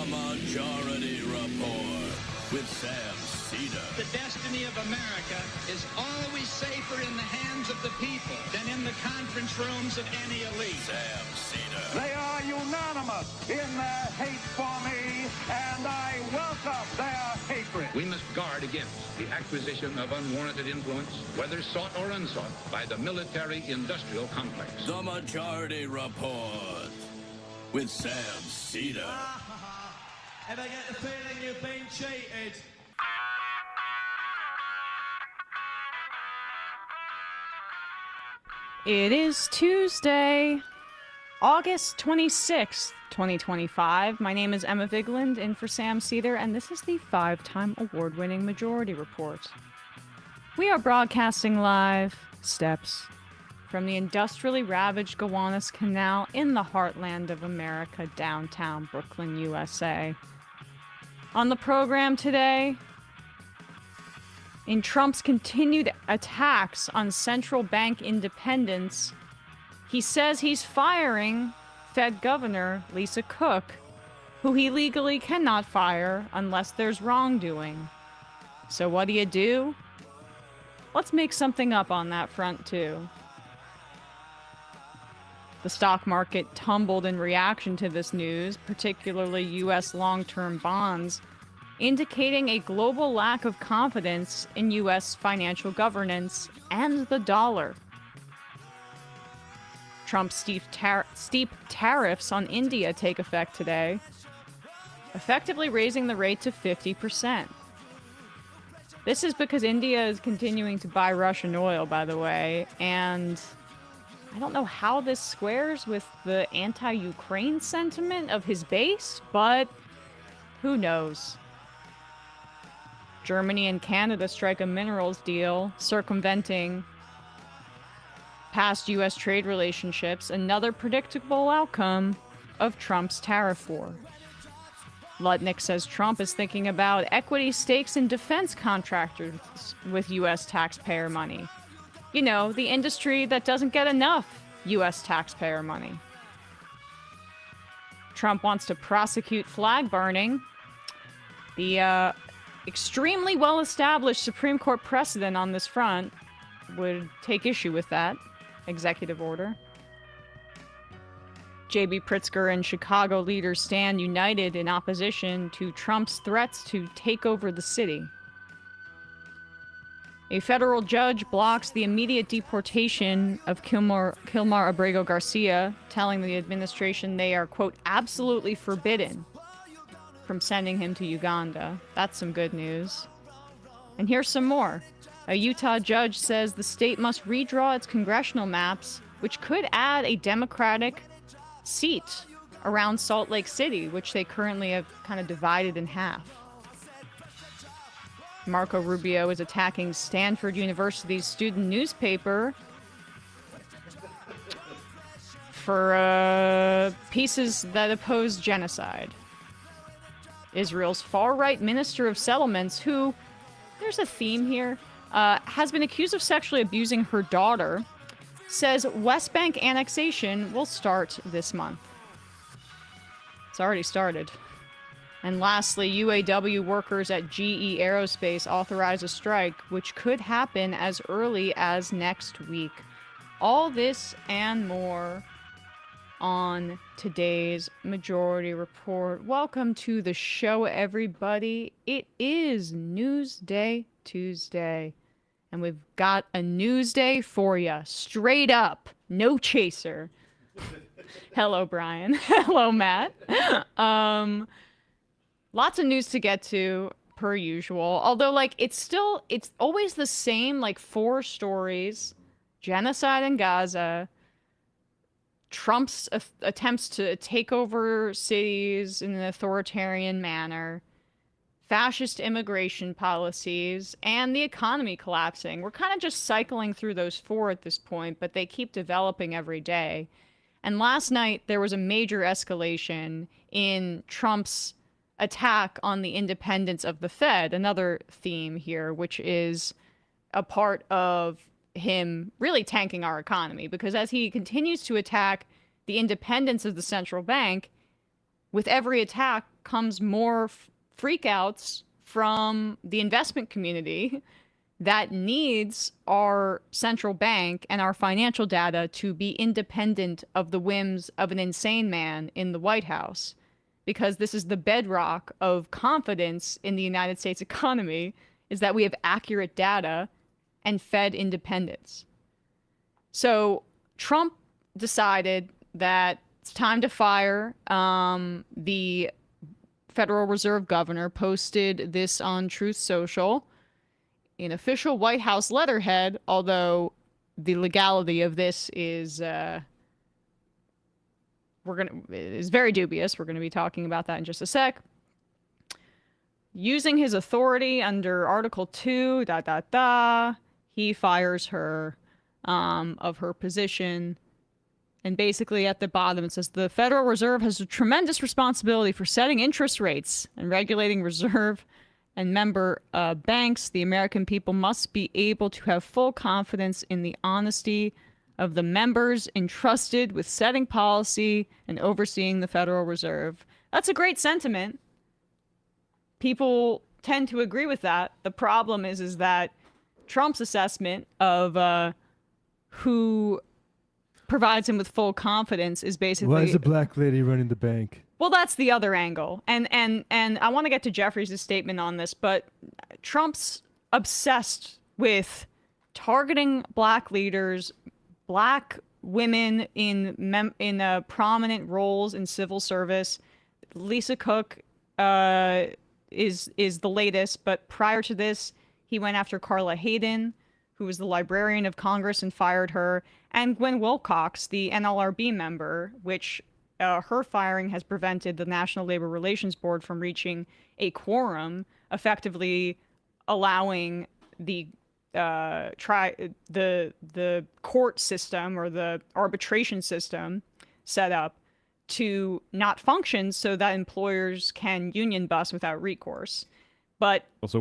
The Majority Report with Sam Seder. The destiny of America is always safer in the hands of the people than in the conference rooms of any elite. Sam Seder. They are unanimous in their hate for me, and I welcome their hatred. We must guard against the acquisition of unwarranted influence, whether sought or unsought, by the military-industrial complex. The Majority Report with Sam Seder. And I get the feeling you've been cheated. It is Tuesday, August 26th, 2025. My name is Emma Vigland, in for Sam Seder, and this is the 5-time award-winning Majority Report. We are broadcasting live, steps, from the industrially ravaged Gowanus Canal in the heartland of America, downtown Brooklyn, USA. On the program today, in Trump's continued attacks on central bank independence, he says he's firing Fed Governor Lisa Cook, who he legally cannot fire unless there's wrongdoing. So what do? Let's make something up on that front, too. The stock market tumbled in reaction to this news, particularly U.S. long-term bonds, indicating a global lack of confidence in U.S. financial governance and the dollar. Trump's steep tariffs on India take effect today, effectively raising the rate to 50%. This is because India is continuing to buy Russian oil, by the way, and I don't know how this squares with the anti-Ukraine sentiment of his base, but who knows? Germany and Canada strike a minerals deal, circumventing past U.S. trade relationships, another predictable outcome of Trump's tariff war. Lutnick says Trump is thinking about equity stakes in defense contractors with U.S. taxpayer money. You know, the industry that doesn't get enough U.S. taxpayer money. Trump wants to prosecute flag burning. The extremely well-established Supreme Court precedent on this front would take issue with that executive order. J.B. Pritzker and Chicago leaders stand united in opposition to Trump's threats to take over the city. A federal judge blocks the immediate deportation of Kilmar Abrego Garcia, telling the administration they are, quote, absolutely forbidden from sending him to Uganda. That's some good news. And here's some more. A Utah judge says the state must redraw its congressional maps, which could add a Democratic seat around Salt Lake City, which they currently have kind of divided in half. Marco Rubio is attacking Stanford University's student newspaper for pieces that oppose genocide. Israel's far-right Minister of Settlements, who, there's a theme here, has been accused of sexually abusing her daughter, says West Bank annexation will start this month. It's already started. And lastly, UAW workers at GE Aerospace authorize a strike, which could happen as early as next week. All this and more on today's Majority Report. Welcome to the show, everybody. It is Newsday Tuesday, and we've got a Newsday for you, straight up, no chaser. Hello, Brian. Hello, Matt. Lots of news to get to, per usual. Although, like, it's always the same, like, 4 stories. Genocide in Gaza, Trump's attempts to take over cities in an authoritarian manner, fascist immigration policies, and the economy collapsing. We're kind of just cycling through those 4 at this point, but they keep developing every day. And last night, there was a major escalation in Trump's attack on the independence of the Fed, another theme here, which is a part of him really tanking our economy, because as he continues to attack the independence of the central bank, with every attack comes more freakouts from the investment community that needs our central bank and our financial data to be independent of the whims of an insane man in the White House, because this is the bedrock of confidence in the United States economy, is that we have accurate data and Fed independence. So Trump decided that it's time to fire the Federal Reserve governor, posted this on Truth Social in official White House letterhead, although the legality of this is very dubious. We're going to be talking about that in just a sec. Using his authority under Article 2, he fires her of her position. And basically at the bottom it says, the Federal Reserve has a tremendous responsibility for setting interest rates and regulating reserve and member banks. The American people must be able to have full confidence in the honesty of the members entrusted with setting policy and overseeing the Federal Reserve. That's a great sentiment. People tend to agree with that. The problem is that Trump's assessment of who provides him with full confidence is basically... Why is a black lady running the bank? Well, that's the other angle. And I want to get to Jeffries' statement on this, but Trump's obsessed with targeting black leaders, black women in prominent roles in civil service. Lisa Cook is the latest, but prior to this, he went after Carla Hayden, who was the Librarian of Congress, and fired her, and Gwen Wilcox, the NLRB member, which her firing has prevented the National Labor Relations Board from reaching a quorum, effectively allowing the court system or the arbitration system set up to not function so that employers can union bust without recourse. But also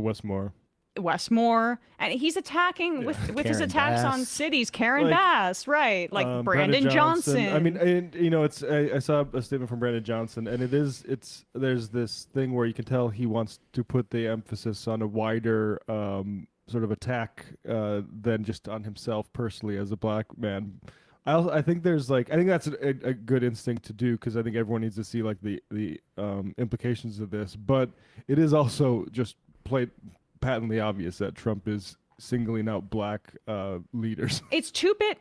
Westmore, and he's attacking with his attacks on cities. Karen Bass, right? Like Brandon Johnson. I mean, and, you know, I saw a statement from Brandon Johnson, and there's this thing where you can tell he wants to put the emphasis on a wider sort of attack than just on himself personally as a black man. I think that's a good instinct to do, because I think everyone needs to see like the implications of this, but it is also just patently obvious that Trump is singling out black leaders. It's 2-bit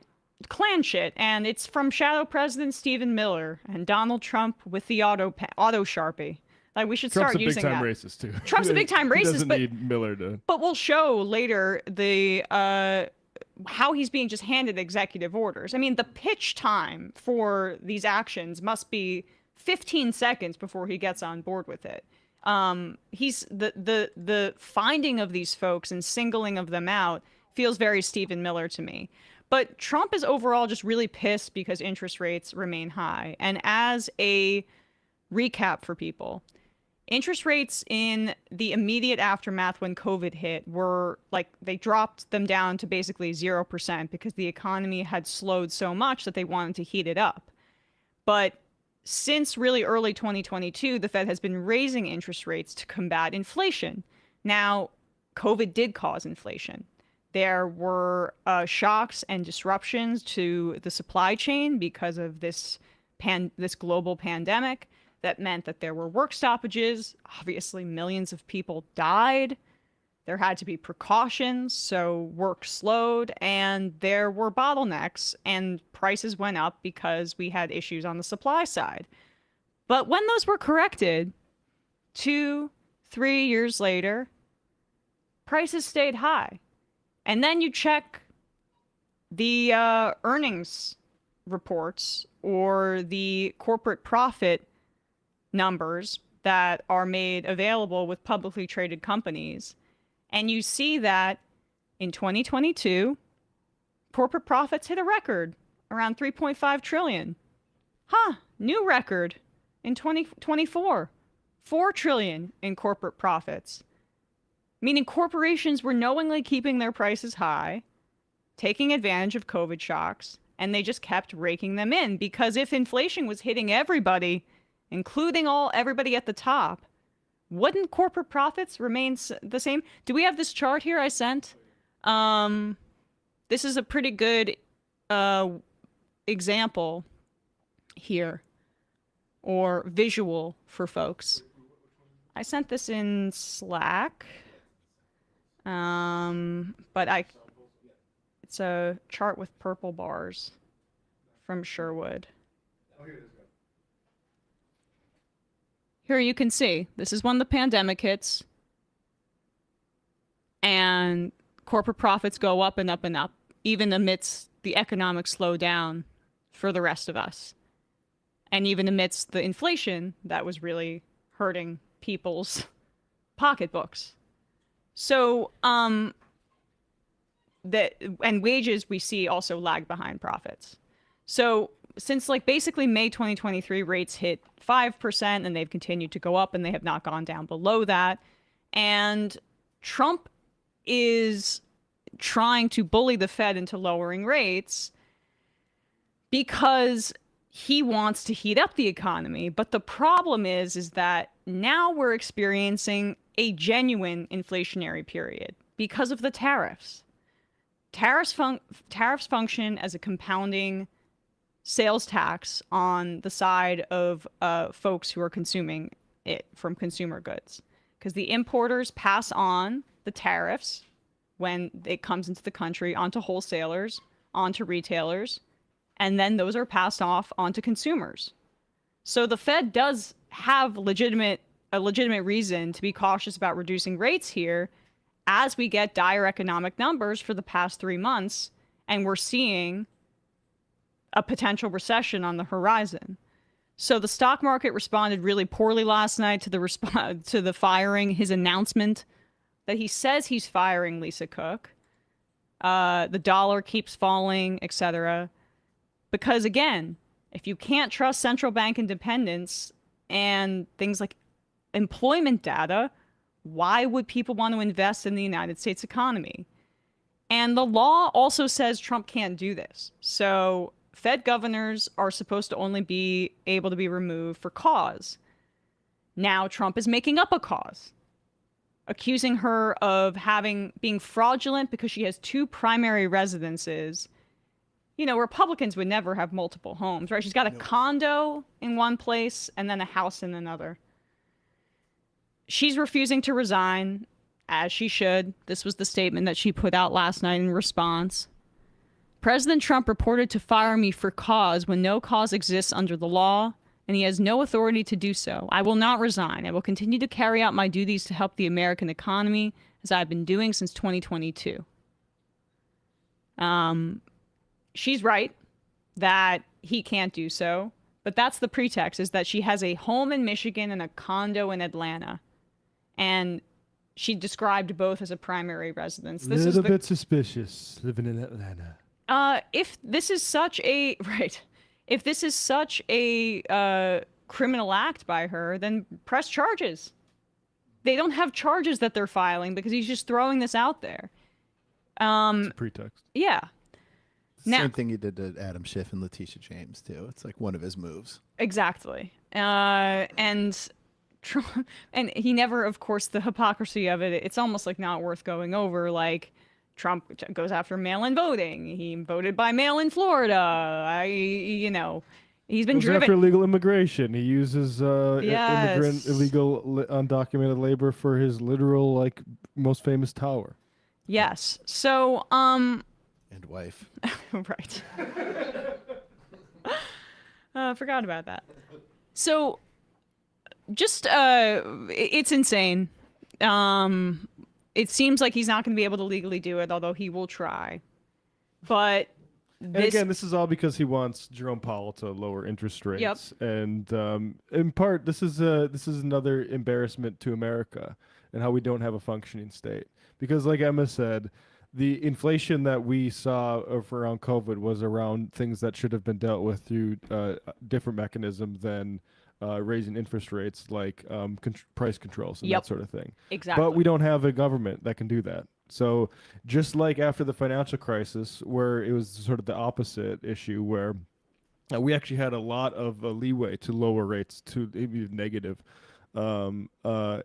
Klan shit, and it's from Shadow President Stephen Miller and Donald Trump with the auto Sharpie. Like, we should start using that. Trump's a big-time racist too. Trump's a big-time racist, he doesn't need Miller to. But we'll show later the how he's being just handed executive orders. I mean, the pitch time for these actions must be 15 seconds before he gets on board with it. He's the finding of these folks and singling of them out feels very Stephen Miller to me. But Trump is overall just really pissed because interest rates remain high. And as a recap for people, interest rates in the immediate aftermath when COVID hit were like, they dropped them down to basically 0% because the economy had slowed so much that they wanted to heat it up. But since really early 2022, the Fed has been raising interest rates to combat inflation. Now, COVID did cause inflation. There were shocks and disruptions to the supply chain because of this global pandemic. That meant that there were work stoppages. Obviously, millions of people died. There had to be precautions, so work slowed, and there were bottlenecks, and prices went up because we had issues on the supply side. But when those were corrected, 2-3 years later, prices stayed high. And then you check the earnings reports or the corporate profit numbers that are made available with publicly traded companies, and you see that in 2022, corporate profits hit a record around $3.5 trillion. New record in 2024, $4 trillion in corporate profits. Meaning corporations were knowingly keeping their prices high, taking advantage of COVID shocks, and they just kept raking them in, because if inflation was hitting everybody including everybody at the top, wouldn't corporate profits remain the same? Do we have this chart here I sent? This is a pretty good example here, or visual for folks. I sent this in Slack, but it's a chart with purple bars from Sherwood. Here you can see, this is when the pandemic hits, and corporate profits go up and up and up, even amidst the economic slowdown for the rest of us. And even amidst the inflation that was really hurting people's pocketbooks. So, and wages we see also lag behind profits. So since like basically May 2023, rates hit 5% and they've continued to go up and they have not gone down below that. And Trump is trying to bully the Fed into lowering rates because he wants to heat up the economy. But the problem is that now we're experiencing a genuine inflationary period because of the tariffs. Tariffs function as a compounding sales tax on the side of folks who are consuming it from consumer goods, because the importers pass on the tariffs when it comes into the country onto wholesalers, onto retailers, and then those are passed off onto consumers. So the Fed does have a legitimate reason to be cautious about reducing rates here as we get dire economic numbers for the past 3 months, and we're seeing a potential recession on the horizon. So the stock market responded really poorly last night to the firing, his announcement that he says he's firing Lisa Cook. The dollar keeps falling, etc. Because again, if you can't trust central bank independence and things like employment data, why would people want to invest in the United States economy? And the law also says Trump can't do this. So Fed governors are supposed to only be able to be removed for cause. Now Trump is making up a cause, accusing her of being fraudulent because she has 2 primary residences. You know, Republicans would never have multiple homes, right? She's got a condo in one place and then a house in another. She's refusing to resign, as she should. This was the statement that she put out last night in response. President Trump reported to fire me for cause when no cause exists under the law, and he has no authority to do so. I will not resign. I will continue to carry out my duties to help the American economy, as I've been doing since 2022. She's right that he can't do so, but that's the pretext, is that she has a home in Michigan and a condo in Atlanta. And she described both as a primary residence. This is a bit suspicious, living in Atlanta. If this is such a criminal act by her, then press charges. They don't have charges that they're filing because he's just throwing this out there. It's a pretext. Yeah. Same thing he did to Adam Schiff and Letitia James too. It's like one of his moves. Exactly. And Trump, and he never, of course, the hypocrisy of it. It's almost like not worth going over. Like, Trump goes after mail-in voting. He voted by mail in Florida. He's been driven after illegal immigration. He uses illegal undocumented labor for his literal, most famous tower. Yes. So, and wife. Right. Forgot about that. So, just it's insane. It seems like he's not going to be able to legally do it, although he will try. But and again, this is all because he wants Jerome Powell to lower interest rates. Yep. And in part, this is another embarrassment to America and how we don't have a functioning state. Because, like Emma said, the inflation that we saw around COVID was around things that should have been dealt with through different mechanisms than raising interest rates, like price controls and that sort of thing. Exactly. But we don't have a government that can do that. So just like after the financial crisis, where it was sort of the opposite issue, where we actually had a lot of leeway to lower rates to maybe negative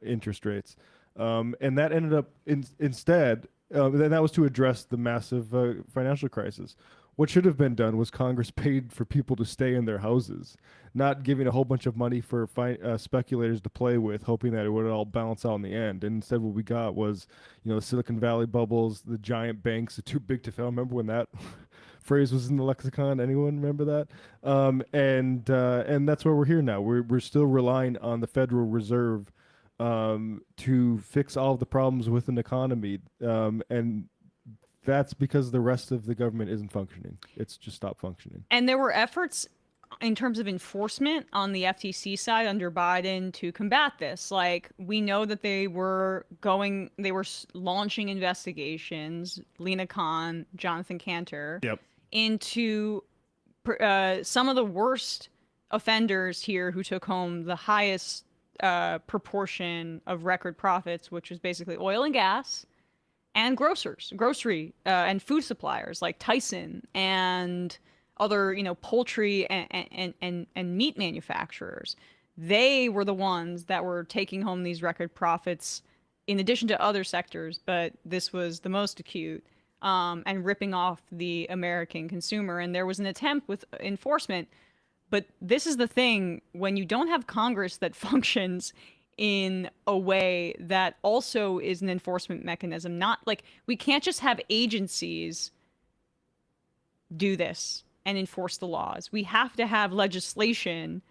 interest rates. And that ended up instead, then that was to address the massive financial crisis. What should have been done was Congress paid for people to stay in their houses, not giving a whole bunch of money for speculators to play with, hoping that it would all balance out in the end. And instead, what we got was, the Silicon Valley bubbles, the giant banks, the too big to fail. Remember when that phrase was in the lexicon? Anyone remember that? And that's where we're here now. We're still relying on the Federal Reserve to fix all of the problems with an economy, and that's because the rest of the government isn't functioning. It's just stopped functioning. And there were efforts in terms of enforcement on the FTC side under Biden to combat this. Like, we know that they were launching investigations, Lena Khan, Jonathan Cantor, into some of the worst offenders here who took home the highest proportion of record profits, which was basically oil and gas and grocery and food suppliers like Tyson and other, poultry and meat manufacturers. They were the ones that were taking home these record profits in addition to other sectors, but this was the most acute, and ripping off the American consumer. And there was an attempt with enforcement. But this is the thing, when you don't have Congress that functions in a way that also is an enforcement mechanism, not like we can't just have agencies do this and enforce the laws. We have to have legislation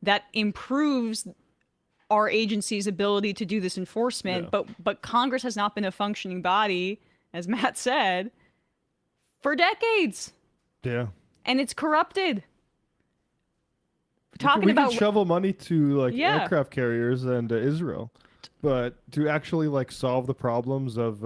that improves our agency's ability to do this enforcement. But Congress has not been a functioning body, as Matt said, for decades. Yeah. And it's corrupted. We can shovel money to aircraft carriers and Israel, but to actually solve the problems of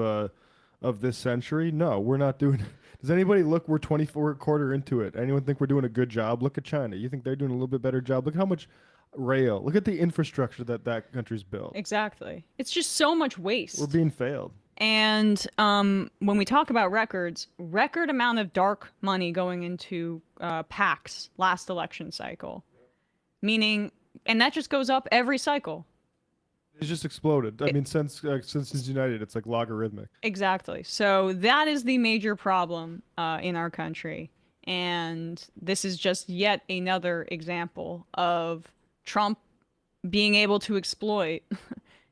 this century, no, we're not doing it. Does anybody look? We're 24 into it. Anyone think we're doing a good job? Look at China. You think they're doing a little bit better job? Look how much rail. Look at the infrastructure that country's built. Exactly. It's just so much waste. We're being failed. And when we talk about record amount of dark money going into PACs last election cycle. Meaning, and that just goes up every cycle. It's just exploded. I mean, since it's united, it's like logarithmic. Exactly. So that is the major problem in our country. And this is just yet another example of Trump being able to exploit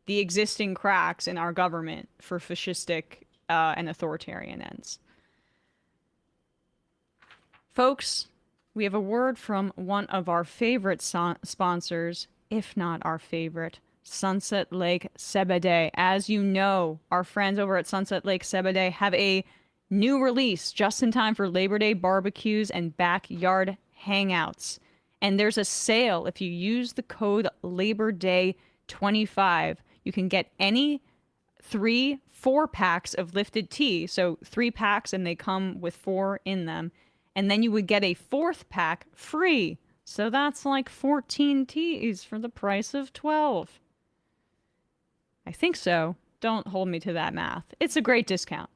the existing cracks in our government for fascistic and authoritarian ends. Folks, we have a word from one of our favorite sponsors, if not our favorite, Sunset Lake Sebede. As you know, our friends over at Sunset Lake Sebede have a new release just in time for Labor Day barbecues and backyard hangouts. And there's a sale. If you use the code LABOR DAY25, you can get any 4 packs of lifted tea. So 3 packs, and they come with 4 in them. And then you would get a 4th pack free. So that's like 14 teas for the price of 12. I think so. Don't hold me to that math. It's a great discount.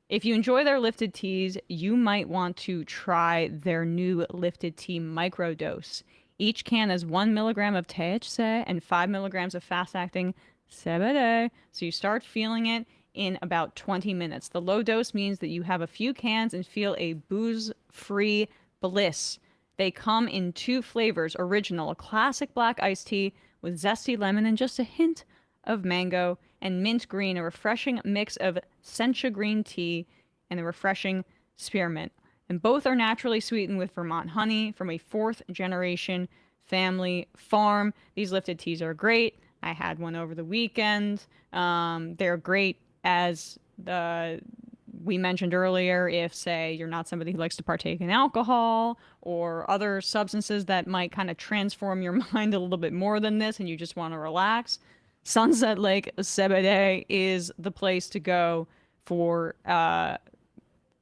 If you enjoy their lifted teas, you might want to try their new lifted tea microdose. Each can has 1 milligram of THC and 5 milligrams of fast-acting CBD. So you start feeling it in about 20 minutes. The low dose means that you have a few cans and feel a booze-free bliss. They come in 2 flavors: original, a classic black iced tea with zesty lemon and just a hint of mango, and mint green, a refreshing mix of sencha green tea and a refreshing spearmint. And both are naturally sweetened with Vermont honey from a 4th generation family farm. These lifted teas are great. I had one over the weekend. They're great, as we mentioned earlier, if, say, you're not somebody who likes to partake in alcohol or other substances that might kind of transform your mind a little bit more than this and you just want to relax. Sunset Lake Sebede is the place to go for a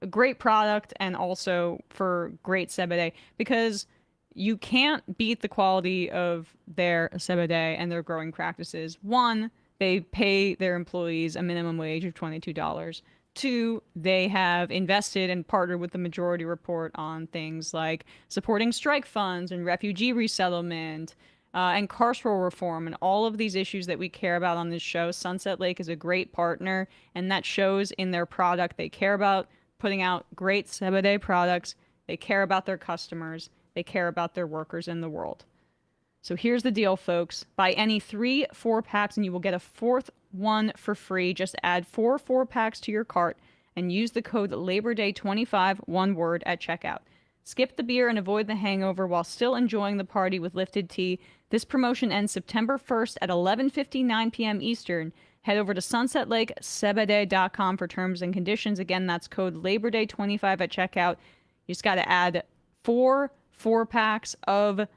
great product and also for great Sebede, because you can't beat the quality of their Sebede and their growing practices. One, they pay their employees a minimum wage of $22. Two, they have invested and partnered with the Majority Report on things like supporting strike funds and refugee resettlement and carceral reform and all of these issues that we care about on this show. Sunset Lake is a great partner, and that shows in their product. They care about putting out great Seder products. They care about their customers. They care about their workers in the world. So here's the deal, folks. Buy any 3 4-packs and you will get a 4th one for free. Just add 4 4-packs to your cart and use the code LABOR DAY25, one word, at checkout. Skip the beer and avoid the hangover while still enjoying the party with lifted tea. This promotion ends September 1st at 11:59 p.m. Eastern. Head over to sunsetlakesebede.com for terms and conditions. Again, that's code LABORDAY25 at checkout. You just got to add 4 4-packs of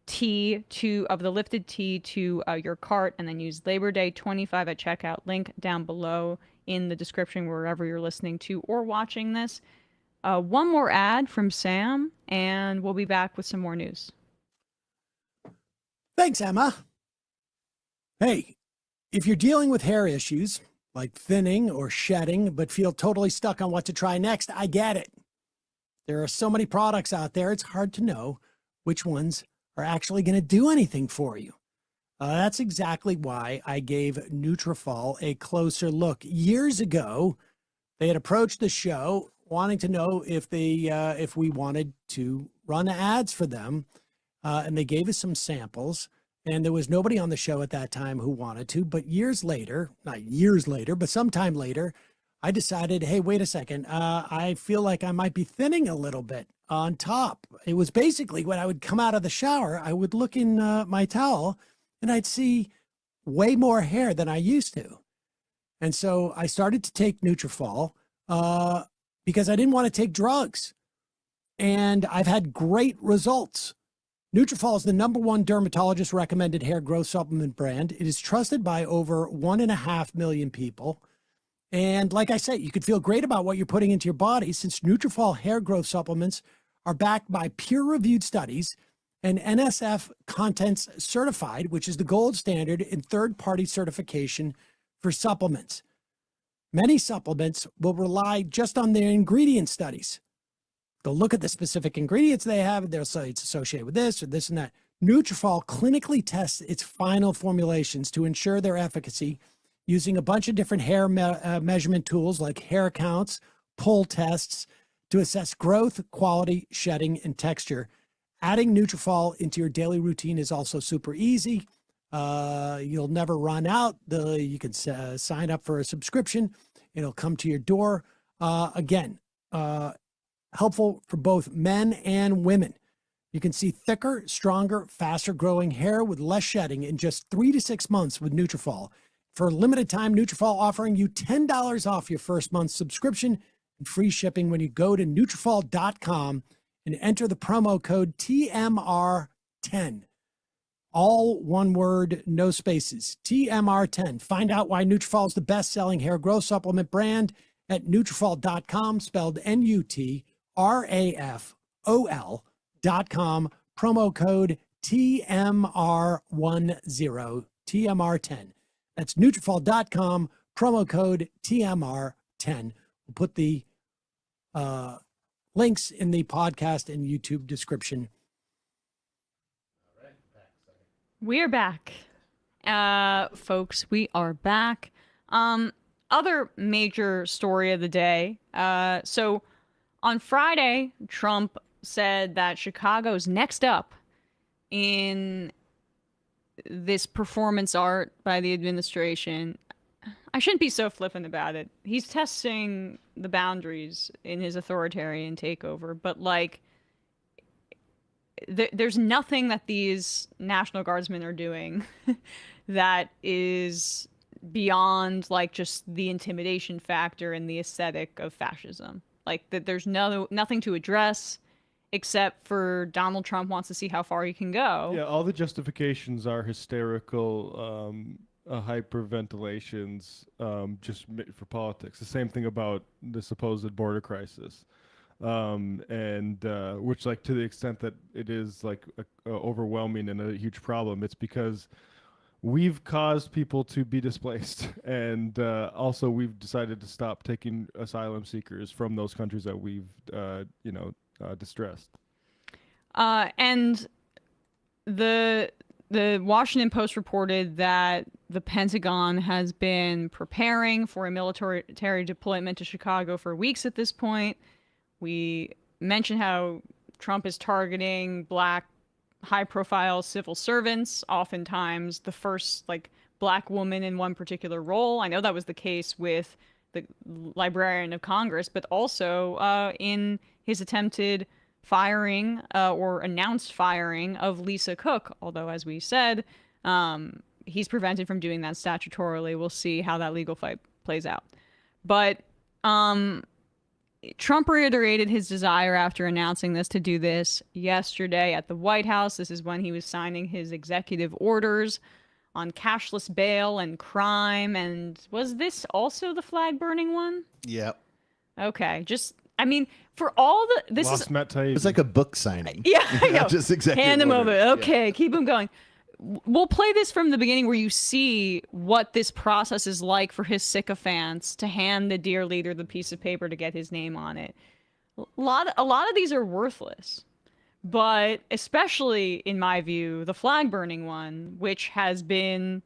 tea of the lifted tea to your cart, and then use Labor Day 25 at checkout. Link down below in the description wherever you're listening to or watching this. One more ad from Sam, and we'll be back with some more news. Thanks, Emma. Hey, if you're dealing with hair issues like thinning or shedding, but feel totally stuck on what to try next, I get it. There are so many products out there, it's hard to know which ones are actually going to do anything for you. That's exactly why I gave Nutrafol a closer look. Years ago, they had approached the show wanting to know if we wanted to run ads for them, and they gave us some samples. And there was nobody on the show at that time who wanted to. But years later, not years later, but sometime later, I decided, hey, wait a second. I feel like I might be thinning a little bit on top. It was basically when I would come out of the shower, I would look in my towel and I'd see way more hair than I used to. And so I started to take Nutrafol because I didn't want to take drugs. And I've had great results. Nutrafol is the #1 dermatologist recommended hair growth supplement brand. It is trusted by over 1.5 million people. And like I said, you could feel great about what you're putting into your body since Nutrafol hair growth supplements are backed by peer-reviewed studies and NSF Contents Certified, which is the gold standard in third-party certification for supplements. Many supplements will rely just on their ingredient studies. They'll look at the specific ingredients they have, and they'll say it's associated with this or this and that. Nutrafol clinically tests its final formulations to ensure their efficacy using a bunch of different hair measurement tools like hair counts, pull tests to assess growth, quality, shedding, and texture. Adding Nutrafol into your daily routine is also super easy. You'll never run out. You can sign up for a subscription. It'll come to your door. Again, helpful for both men and women. You can see thicker, stronger, faster growing hair with less shedding in just 3 to 6 months with Nutrafol. For a limited time, Nutrafol offering you $10 off your first month's subscription and free shipping when you go to Nutrafol.com and enter the promo code TMR10. All one word, no spaces. TMR10. Find out why Nutrafol is the best-selling hair growth supplement brand at Nutrafol.com, spelled Nutrafol.com. Promo code TMR10. TMR10. That's Nutrafol.com, promo code TMR10. We'll put the links in the podcast and YouTube description. We're back. Folks, we are back. Other major story of the day. So on Friday, Trump said that Chicago's next up in this performance art by the administration. I shouldn't be so flippant about it. He's testing the boundaries in his authoritarian takeover, but like, there's nothing that these National Guardsmen are doing that is beyond like just the intimidation factor and the aesthetic of fascism. Like that, there's nothing to address. Except for Donald Trump wants to see how far he can go. Yeah, all the justifications are hysterical, hyperventilations, just for politics. The same thing about the supposed border crisis, and which, like, to the extent that it is like overwhelming and a huge problem, it's because we've caused people to be displaced, and also we've decided to stop taking asylum seekers from those countries that we've, distressed. And the Washington Post reported that the Pentagon has been preparing for a military deployment to Chicago for weeks at this point. We mentioned how Trump is targeting black high-profile civil servants, oftentimes the first black woman in one particular role. I know that was the case with the Librarian of Congress, but also in his attempted firing or announced firing of Lisa Cook. Although, as we said, he's prevented from doing that statutorily. We'll see how that legal fight plays out. But Trump reiterated his desire after announcing this to do this yesterday at the White House. This is when he was signing his executive orders on cashless bail and crime. And was this also the flag burning one? Yep. Okay. For all the... This Lost is... Matt Taibbi. It's like a book signing. Yeah, I know. Just executive Hand him order. over. Okay, keep him going. We'll play this from the beginning where you see what this process is like for his sycophants to hand the dear leader the piece of paper to get his name on it. A lot of these are worthless. But especially, in my view, the flag burning one, which has been...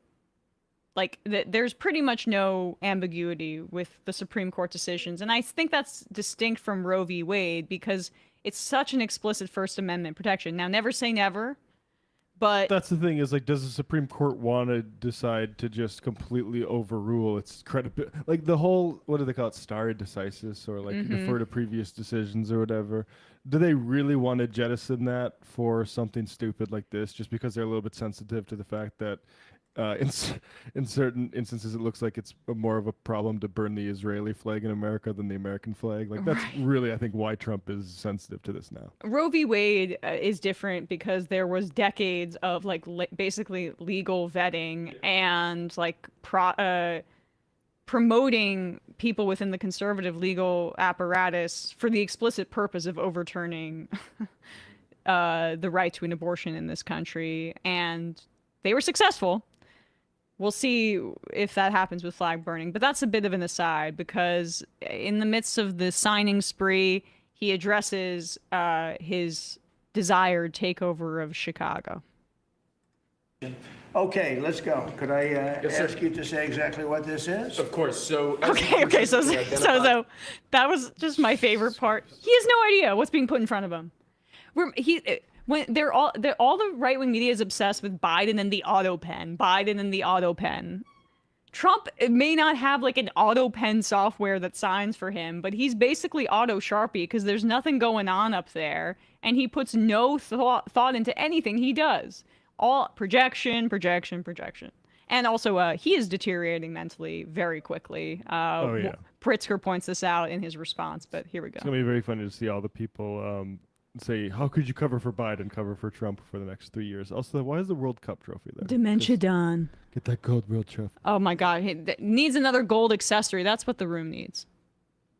there's pretty much no ambiguity with the Supreme Court decisions. And I think that's distinct from Roe v. Wade because it's such an explicit First Amendment protection. Now, never say never, but... That's the thing is, does the Supreme Court want to decide to just completely overrule its credibility? The whole, what do they call it, stare decisis, or defer to previous decisions or whatever. Do they really want to jettison that for something stupid like this just because they're a little bit sensitive to the fact that in certain instances, it looks like it's more of a problem to burn the Israeli flag in America than the American flag. That's really, I think, why Trump is sensitive to this now. Roe v. Wade is different because there was decades of basically legal vetting and promoting people within the conservative legal apparatus for the explicit purpose of overturning the right to an abortion in this country, and they were successful. We'll see if that happens with flag burning. But that's a bit of an aside because in the midst of the signing spree, he addresses his desired takeover of Chicago. Okay, let's go. Could I ask you to say exactly what this is? Of course. So So that was just my favorite part. He has no idea what's being put in front of him. All the right-wing media is obsessed with Biden and the auto pen. Trump may not have an auto pen software that signs for him, but he's basically auto Sharpie because there's nothing going on up there, and he puts no thought into anything he does. All projection. And also, he is deteriorating mentally very quickly. Pritzker points this out in his response, but here we go. It's going to be very funny to see all the people say, how could you cover for Biden, cover for Trump for the next 3 years? Also, why is the World Cup trophy there? Dementia done. Get that gold World Trophy. Oh my God, he needs another gold accessory. That's what the room needs.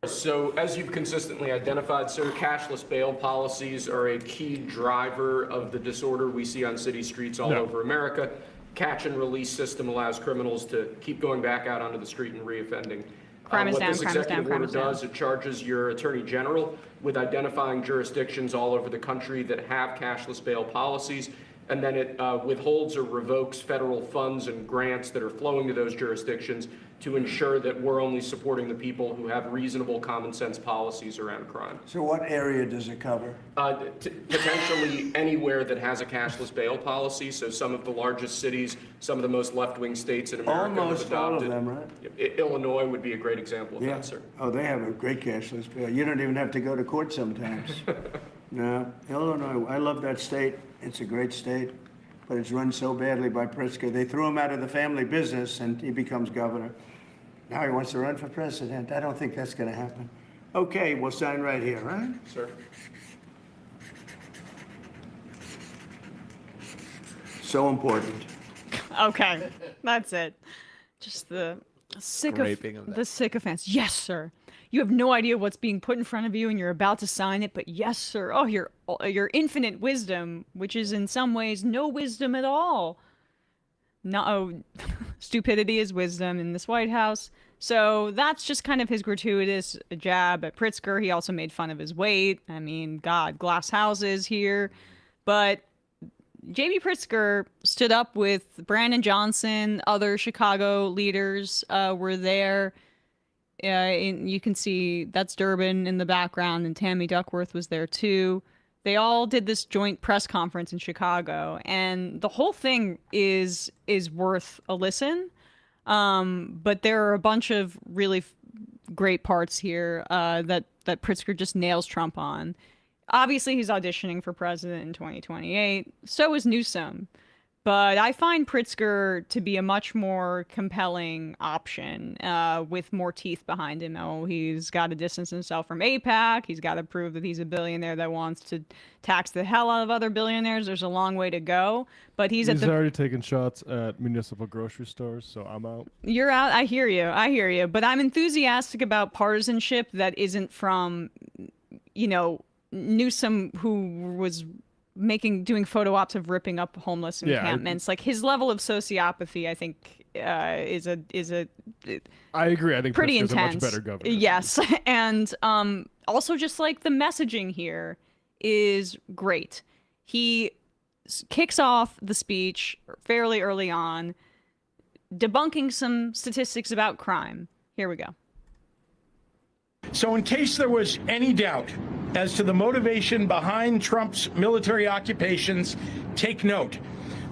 So, as you've consistently identified, sir, cashless bail policies are a key driver of the disorder we see on city streets all over America. Catch and release system allows criminals to keep going back out onto the street and reoffending. What this executive order does, it charges your attorney general with identifying jurisdictions all over the country that have cashless bail policies, and then it withholds or revokes federal funds and grants that are flowing to those jurisdictions to ensure that we're only supporting the people who have reasonable common sense policies around crime. So what area does it cover? Potentially anywhere that has a cashless bail policy. So some of the largest cities, some of the most left-wing states in America Almost have adopted. all of them, right? Illinois would be a great example of that, sir. Oh, they have a great cashless bail. You don't even have to go to court sometimes. No, Illinois, I love that state. It's a great state, but it's run so badly by Pritzker. They threw him out of the family business and he becomes governor. Now he wants to run for president. I don't think that's going to happen. Okay, we'll sign right here, right? Sir. So important. Okay, that's it. Just the sycophants. Yes, sir. You have no idea what's being put in front of you and you're about to sign it, but yes, sir. Oh, your infinite wisdom, which is in some ways no wisdom at all. no, stupidity is wisdom in this White House. So that's just kind of his gratuitous jab at Pritzker. He also made fun of his weight. I mean, God, glass houses here. But J.B. Pritzker stood up with Brandon Johnson. Other Chicago leaders were there. You can see that's Durbin in the background, and Tammy Duckworth was there too. They all did this joint press conference in Chicago, and the whole thing is worth a listen. But there are a bunch of really great parts here that Pritzker just nails Trump on. Obviously, he's auditioning for president in 2028. So is Newsom. But I find Pritzker to be a much more compelling option with more teeth behind him. Oh, he's got to distance himself from AIPAC. He's got to prove that he's a billionaire that wants to tax the hell out of other billionaires. There's a long way to go. But he's already taken shots at municipal grocery stores, so I'm out. You're out. I hear you. But I'm enthusiastic about partisanship that isn't from, Newsom, who was doing photo ops of ripping up homeless encampments. Like his level of sociopathy, I think, is a. I agree. I think pretty Pritzker's intense. a much better governor. Yes, and also just like the messaging here is great. He kicks off the speech fairly early on, debunking some statistics about crime. Here we go. So in case there was any doubt as to the motivation behind Trump's military occupations, take note.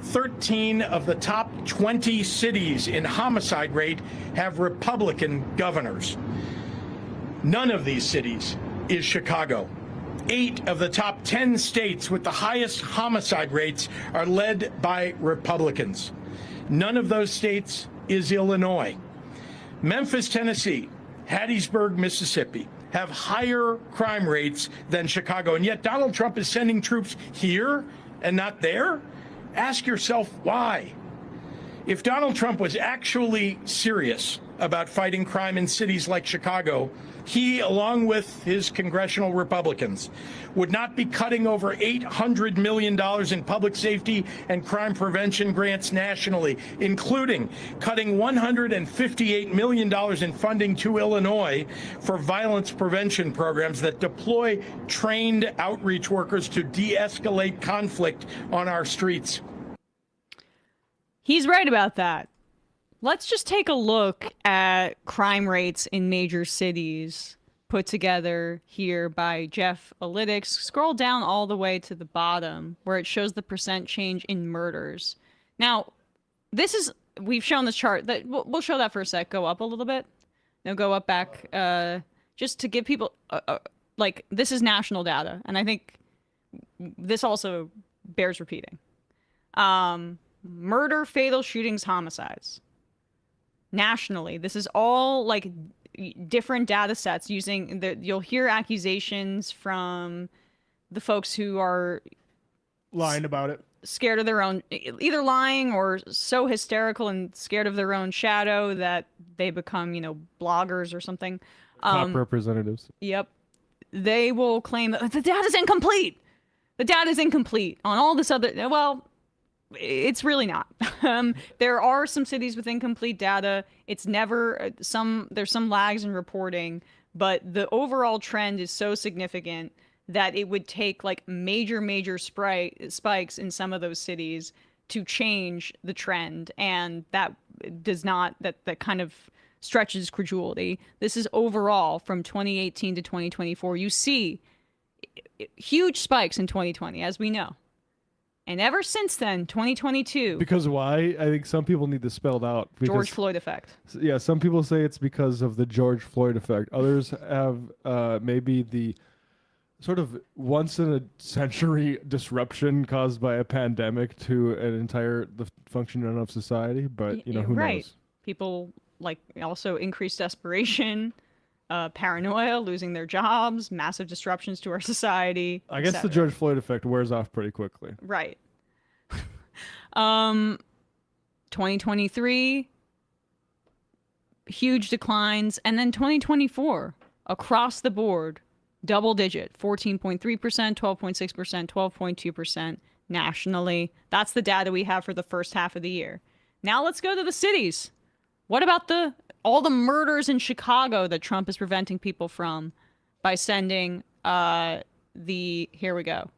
13 of the top 20 cities in homicide rate have Republican governors. None of these cities is Chicago. 8 of the top 10 states with the highest homicide rates are led by Republicans. None of those states is Illinois. Memphis, Tennessee, Hattiesburg, Mississippi have higher crime rates than Chicago, and yet Donald Trump is sending troops here and not there? Ask yourself why. If Donald Trump was actually serious about fighting crime in cities like Chicago, he, along with his congressional Republicans, would not be cutting over $800 million in public safety and crime prevention grants nationally, including cutting $158 million in funding to Illinois for violence prevention programs that deploy trained outreach workers to de-escalate conflict on our streets. He's right about that. Let's just take a look at crime rates in major cities put together here by Jeff Analytics. Scroll down all the way to the bottom where it shows the percent change in murders. Now, we've shown this chart. That we'll show that for a sec. Go up a little bit. No, go up back. Just to give people, this is national data. And I think this also bears repeating. Murder, fatal shootings, homicides. Nationally, this is all different data sets using you'll hear accusations from the folks who are lying about it, scared of their own, either lying or so hysterical and scared of their own shadow that they become, bloggers or something. Top representatives. Yep. They will claim that the data's incomplete. The data's incomplete on all this other, well, it's really not. There are some cities with incomplete data. It's never there's some lags in reporting, but the overall trend is so significant that it would take major spikes in some of those cities to change the trend. And that does not, that kind of stretches credulity. This is overall from 2018 to 2024. You see huge spikes in 2020, as we know. And ever since then, 2022. Because why? I think some people need this spelled out. George Floyd effect. Yeah, some people say it's because of the George Floyd effect. Others have maybe the sort of once-in-a-century disruption caused by a pandemic to the functioning of society. But, who knows? People also increased desperation, paranoia, losing their jobs, massive disruptions to our society. I guess the George Floyd effect wears off pretty quickly. Right. 2023, huge declines. And then 2024, across the board, double digit, 14.3%, 12.6%, 12.2% nationally. That's the data we have for the first half of the year. Now let's go to the cities. What about all the murders in Chicago that Trump is preventing people from by sending here we go,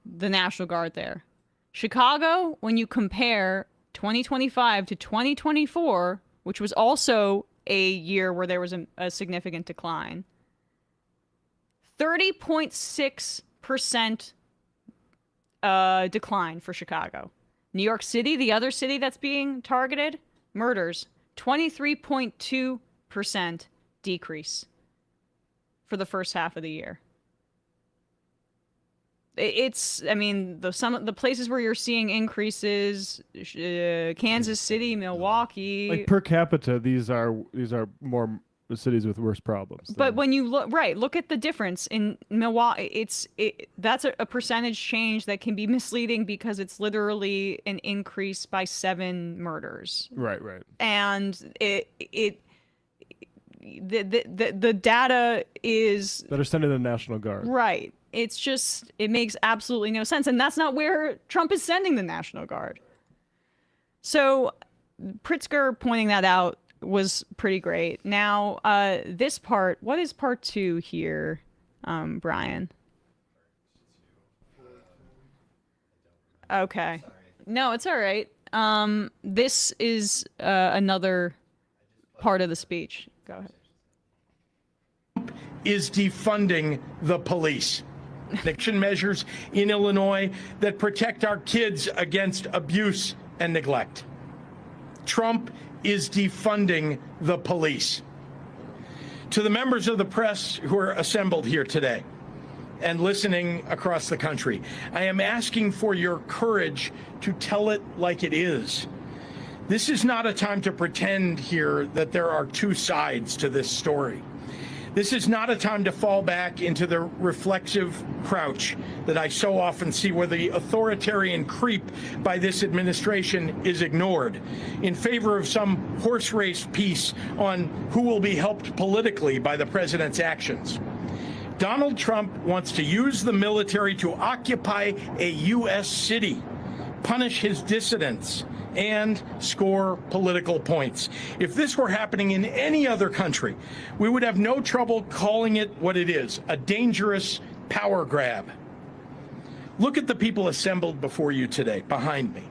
the National Guard there? Chicago, when you compare 2025 to 2024, which was also a year where there was a significant decline, 30.6% decline for Chicago. New York City, the other city that's being targeted, murders, 23.2% decrease for the first half of the year. I mean, some of the places where you're seeing increases, Kansas City, Milwaukee. Like per capita, these are more cities with worse problems. But when you look at the difference in Milwaukee, that's a percentage change that can be misleading because it's literally an increase by 7 murders. Right. And the data is that are sending the National Guard. Right. It's just, it makes absolutely no sense. And that's not where Trump is sending the National Guard. So Pritzker pointing that out was pretty great. Now, this part, what is part 2 here, Brian? Okay. No, it's all right. This is another part of the speech. Go ahead. Is defunding the police. Action measures in Illinois that protect our kids against abuse and neglect. Trump is defunding the police. To the members of the press who are assembled here today and listening across the country, I am asking for your courage to tell it like it is. This is not a time to pretend here that there are 2 sides to this story. This is not a time to fall back into the reflexive crouch that I so often see, where the authoritarian creep by this administration is ignored in favor of some horse race piece on who will be helped politically by the president's actions. Donald Trump wants to use the military to occupy a U.S. city, punish his dissidents, and score political points. If this were happening in any other country, we would have no trouble calling it what it is, a dangerous power grab. Look at the people assembled before you today, behind me.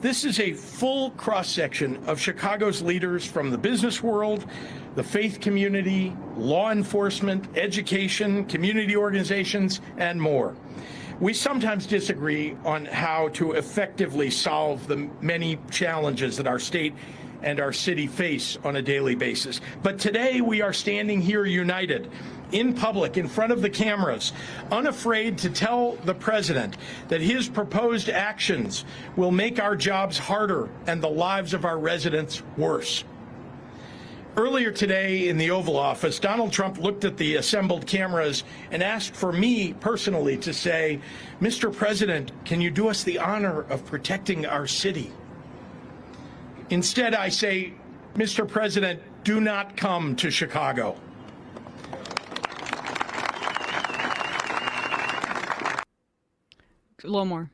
This is a full cross-section of Chicago's leaders from the business world, the faith community, law enforcement, education, community organizations, and more. We sometimes disagree on how to effectively solve the many challenges that our state and our city face on a daily basis. But today we are standing here united, in public, in front of the cameras, unafraid to tell the president that his proposed actions will make our jobs harder and the lives of our residents worse. Earlier today in the Oval Office, Donald Trump looked at the assembled cameras and asked for me personally to say, "Mr. President, can you do us the honor of protecting our city?" Instead, I say, "Mr. President, do not come to Chicago." A little more.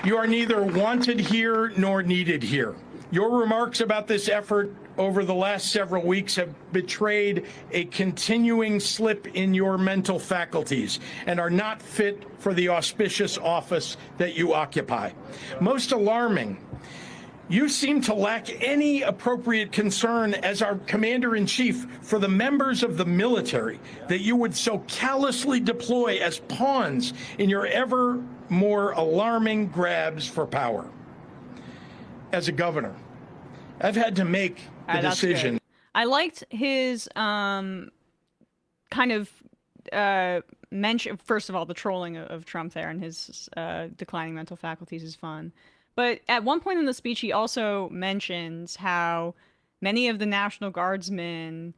You are neither wanted here nor needed here. Your remarks about this effort over the last several weeks have betrayed a continuing slip in your mental faculties and are not fit for the auspicious office that you occupy. Most alarming, you seem to lack any appropriate concern as our commander-in-chief for the members of the military that you would so callously deploy as pawns in your ever more alarming grabs for power. As a governor, I've had to make the decision. I liked his kind of mention. First of all, the trolling of Trump there and his declining mental faculties is fun. But at one point in the speech, he also mentions how many of the National Guardsmen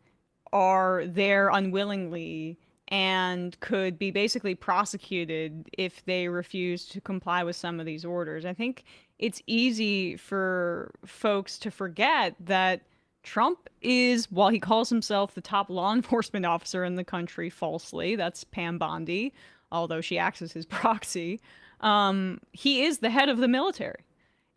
are there unwillingly and could be basically prosecuted if they refuse to comply with some of these orders. I think it's easy for folks to forget that Trump is, while he calls himself the top law enforcement officer in the country falsely, that's Pam Bondi, although she acts as his proxy. He is the head of the military,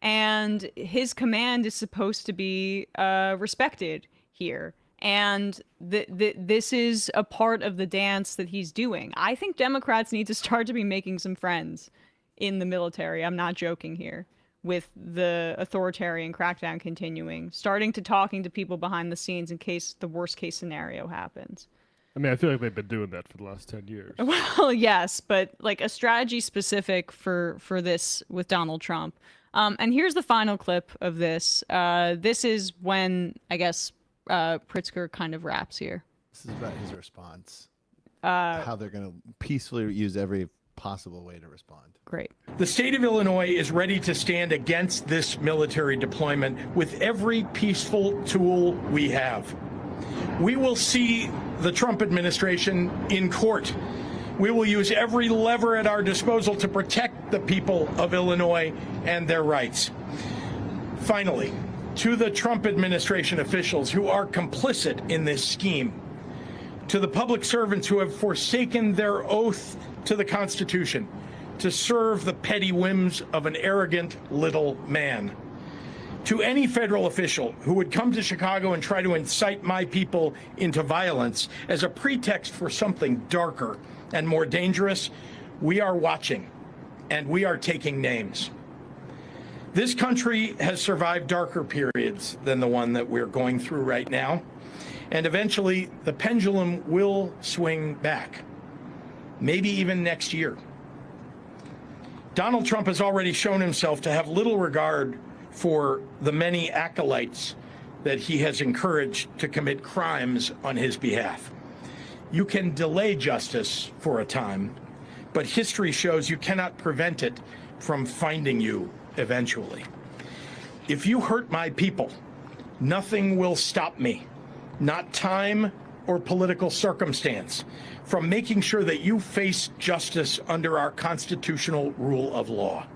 and his command is supposed to be respected here. And this is a part of the dance that he's doing. I think Democrats need to start to be making some friends in the military. I'm not joking here. With the authoritarian crackdown continuing, starting to talking to people behind the scenes in case the worst case scenario happens. I mean, I feel like they've been doing that for the last 10 years. Well, yes, but like a strategy specific for this with Donald Trump. And here's the final clip of this. This is when, I guess, Pritzker kind of raps here. This is about his response. How they're going to peacefully use every possible way to respond. Great. The state of Illinois is ready to stand against this military deployment with every peaceful tool we have. We will see the Trump administration in court. We will use every lever at our disposal to protect the people of Illinois and their rights. Finally, to the Trump administration officials who are complicit in this scheme, to the public servants who have forsaken their oath to the Constitution to serve the petty whims of an arrogant little man, to any federal official who would come to Chicago and try to incite my people into violence as a pretext for something darker and more dangerous, we are watching and we are taking names. This country has survived darker periods than the one that we're going through right now, and eventually the pendulum will swing back, maybe even next year. Donald Trump has already shown himself to have little regard for the many acolytes that he has encouraged to commit crimes on his behalf. You can delay justice for a time, but history shows you cannot prevent it from finding you eventually. If you hurt my people, nothing will stop me, not time or political circumstance, from making sure that you face justice under our constitutional rule of law.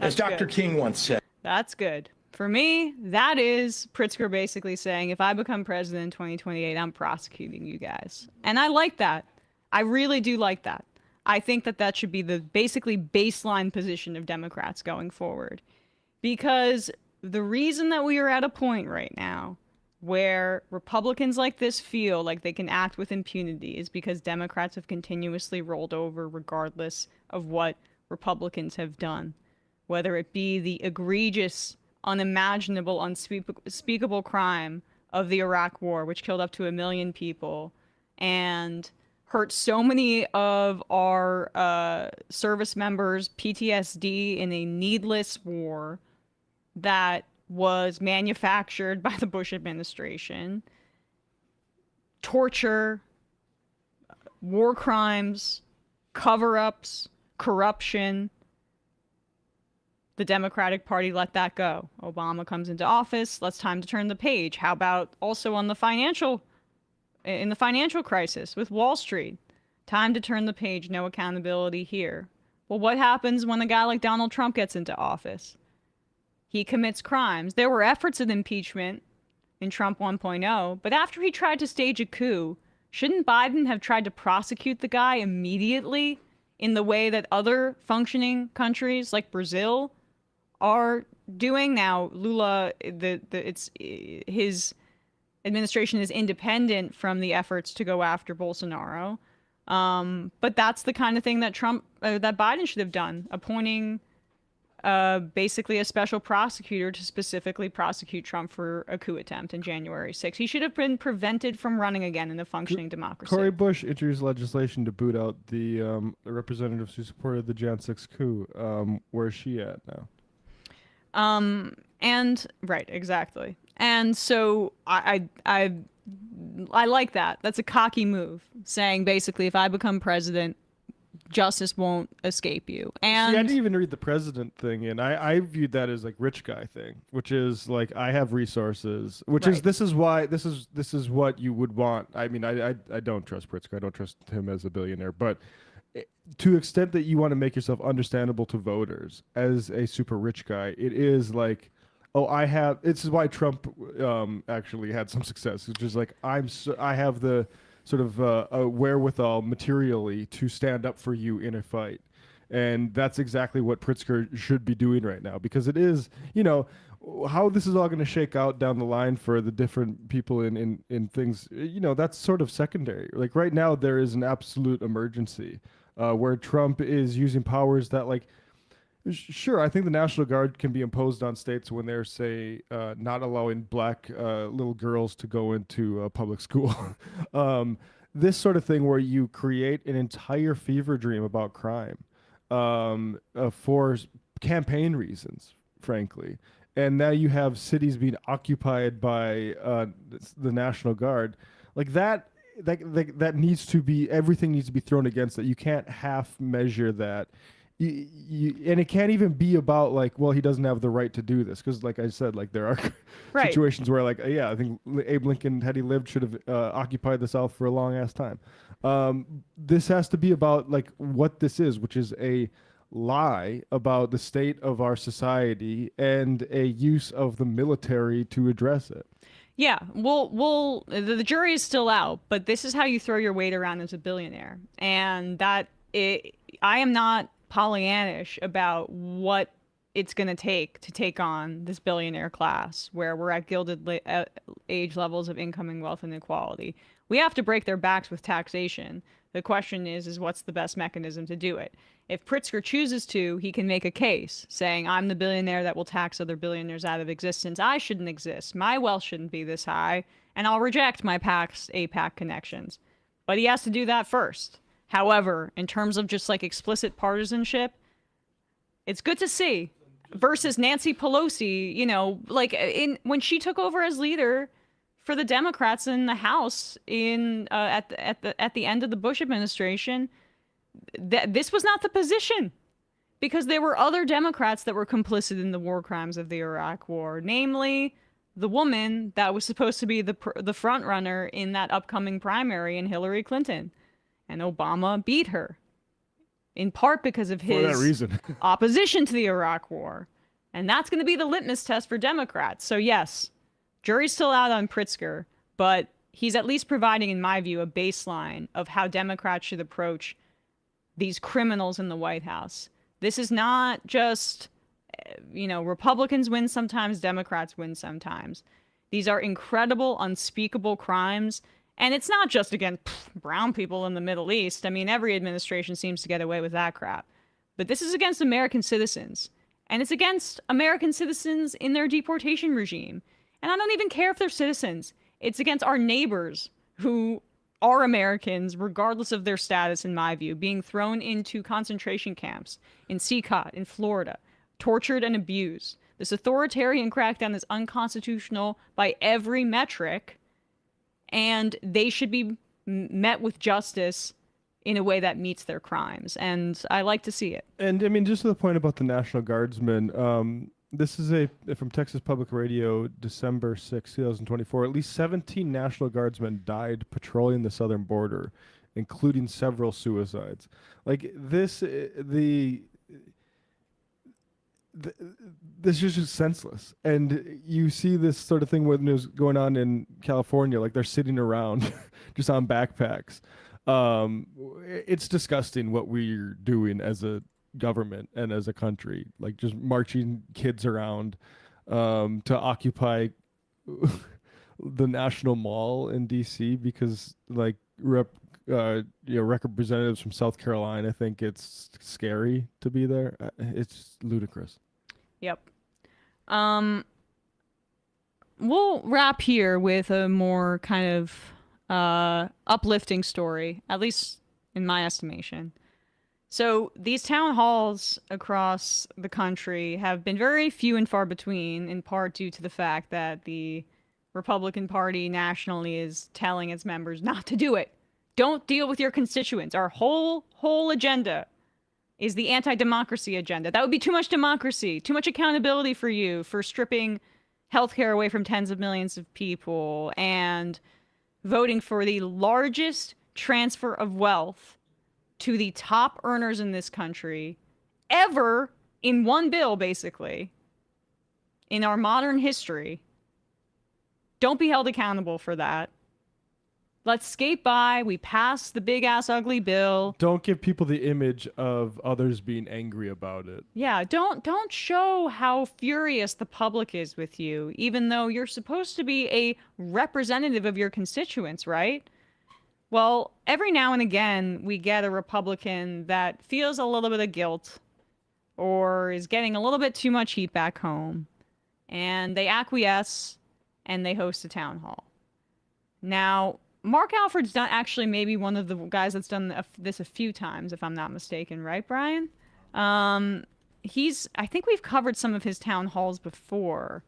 As Dr. King once said. That's good. For me, that is Pritzker basically saying, if I become president in 2028, I'm prosecuting you guys. And I like that. I really do like that. I think that that should be the basically baseline position of Democrats going forward. Because the reason that we are at a point right now where Republicans like this feel like they can act with impunity is because Democrats have continuously rolled over regardless of what Republicans have done. Whether it be the egregious, unimaginable, unspeakable crime of the Iraq War, which killed up to 1 million people and hurt so many of our service members' PTSD in a needless war that was manufactured by the Bush administration, torture, war crimes, cover-ups, corruption. The Democratic Party let that go. Obama comes into office. It's time to turn the page. How about also on the financial crisis with Wall Street? Time to turn the page. No accountability here. Well, what happens when a guy like Donald Trump gets into office? He commits crimes. There were efforts at impeachment in Trump 1.0, but after he tried to stage a coup, shouldn't Biden have tried to prosecute the guy immediately in the way that other functioning countries like Brazil are doing? Now, Lula, his administration is independent from the efforts to go after Bolsonaro, but that's the kind of thing that that Biden should have done, appointing basically a special prosecutor to specifically prosecute Trump for a coup attempt in January 6th. He should have been prevented from running again in a functioning democracy. Cory Bush introduced legislation to boot out the representatives who supported the Jan 6 coup. Where is she at now? And right, exactly. And so I like that. That's a cocky move, saying basically, if I become president, justice won't escape you. And see, I didn't even read the president thing, and I viewed that as like rich guy thing, which is like I have resources, which is this is what you would want. I mean, I don't trust Pritzker. I don't trust him as a billionaire, but to the extent that you want to make yourself understandable to voters as a super rich guy, it is like, oh, this is why Trump actually had some success, which is like I have the sort of a wherewithal materially to stand up for you in a fight. And that's exactly what Pritzker should be doing right now, because it is, how this is all going to shake out down the line for the different people in things, that's sort of secondary. Like right now, there is an absolute emergency where Trump is using powers that, like, sure, I think the National Guard can be imposed on states when they're, say, not allowing black little girls to go into public school. This sort of thing where you create an entire fever dream about crime for campaign reasons, frankly. And now you have cities being occupied by the National Guard. Like that needs to be, everything needs to be thrown against that. You can't half measure that. And it can't even be about like, well, he doesn't have the right to do this, because like I said, like there are situations where like, yeah, I think Abe Lincoln, had he lived, should have occupied the South for a long ass time. This has to be about like what this is, which is a lie about the state of our society and a use of the military to address it. Yeah, the jury is still out, but this is how you throw your weight around as a billionaire. And I am not Pollyannish about what it's going to take on this billionaire class, where we're at gilded age levels of income and wealth inequality. We have to break their backs with taxation. The question is what's the best mechanism to do it? If Pritzker chooses to, he can make a case saying, I'm the billionaire that will tax other billionaires out of existence. I shouldn't exist. My wealth shouldn't be this high, and I'll reject my AIPAC connections. But he has to do that first. However, in terms of just like explicit partisanship, it's good to see. Versus Nancy Pelosi, like when she took over as leader for the Democrats in the House at the end of the Bush administration, this was not the position, because there were other Democrats that were complicit in the war crimes of the Iraq War, namely the woman that was supposed to be the front runner in that upcoming primary in Hillary Clinton. And Obama beat her, in part because of his opposition to the Iraq War. And that's going to be the litmus test for Democrats. So yes, jury's still out on Pritzker, but he's at least providing, in my view, a baseline of how Democrats should approach these criminals in the White House. This is not just, Republicans win sometimes, Democrats win sometimes. These are incredible, unspeakable crimes. And it's not just against brown people in the Middle East. I mean, every administration seems to get away with that crap. But this is against American citizens. And it's against American citizens in their deportation regime. And I don't even care if they're citizens. It's against our neighbors who are Americans, regardless of their status, in my view, being thrown into concentration camps in Seacot, in Florida, tortured and abused. This authoritarian crackdown is unconstitutional by every metric. And they should be met with justice in a way that meets their crimes. And I like to see it. And I mean, just to the point about the National Guardsmen, this is from Texas Public Radio, December 6, 2024. At least 17 National Guardsmen died patrolling the southern border, including several suicides. Like this is just senseless. And you see this sort of thing when it was going on in California, like they're sitting around just on backpacks. It's disgusting what we're doing as a government and as a country, like just marching kids around to occupy the National Mall in DC because like representatives from South Carolina think it's scary to be there. It's ludicrous. Yep. We'll wrap here with a more kind of uplifting story, at least in my estimation. So these town halls across the country have been very few and far between, in part due to the fact that the Republican Party nationally is telling its members not to do it. Don't deal with your constituents. Our whole agenda is the anti-democracy agenda. That would be too much democracy, too much accountability for you for stripping healthcare away from tens of millions of people and voting for the largest transfer of wealth to the top earners in this country ever in one bill, basically, in our modern history. Don't be held accountable for that. Let's skate by. We passed the big ass ugly bill. Don't give people the image of others being angry about it. Yeah, don't show how furious the public is with you, even though you're supposed to be a representative of your constituents, right? Well, every now and again, we get a Republican that feels a little bit of guilt or is getting a little bit too much heat back home, and they acquiesce and they host a town hall. Now, Mark Alford's done actually maybe one of the guys that's done this a few times, if I'm not mistaken, right, Brian? I think we've covered some of his town halls before.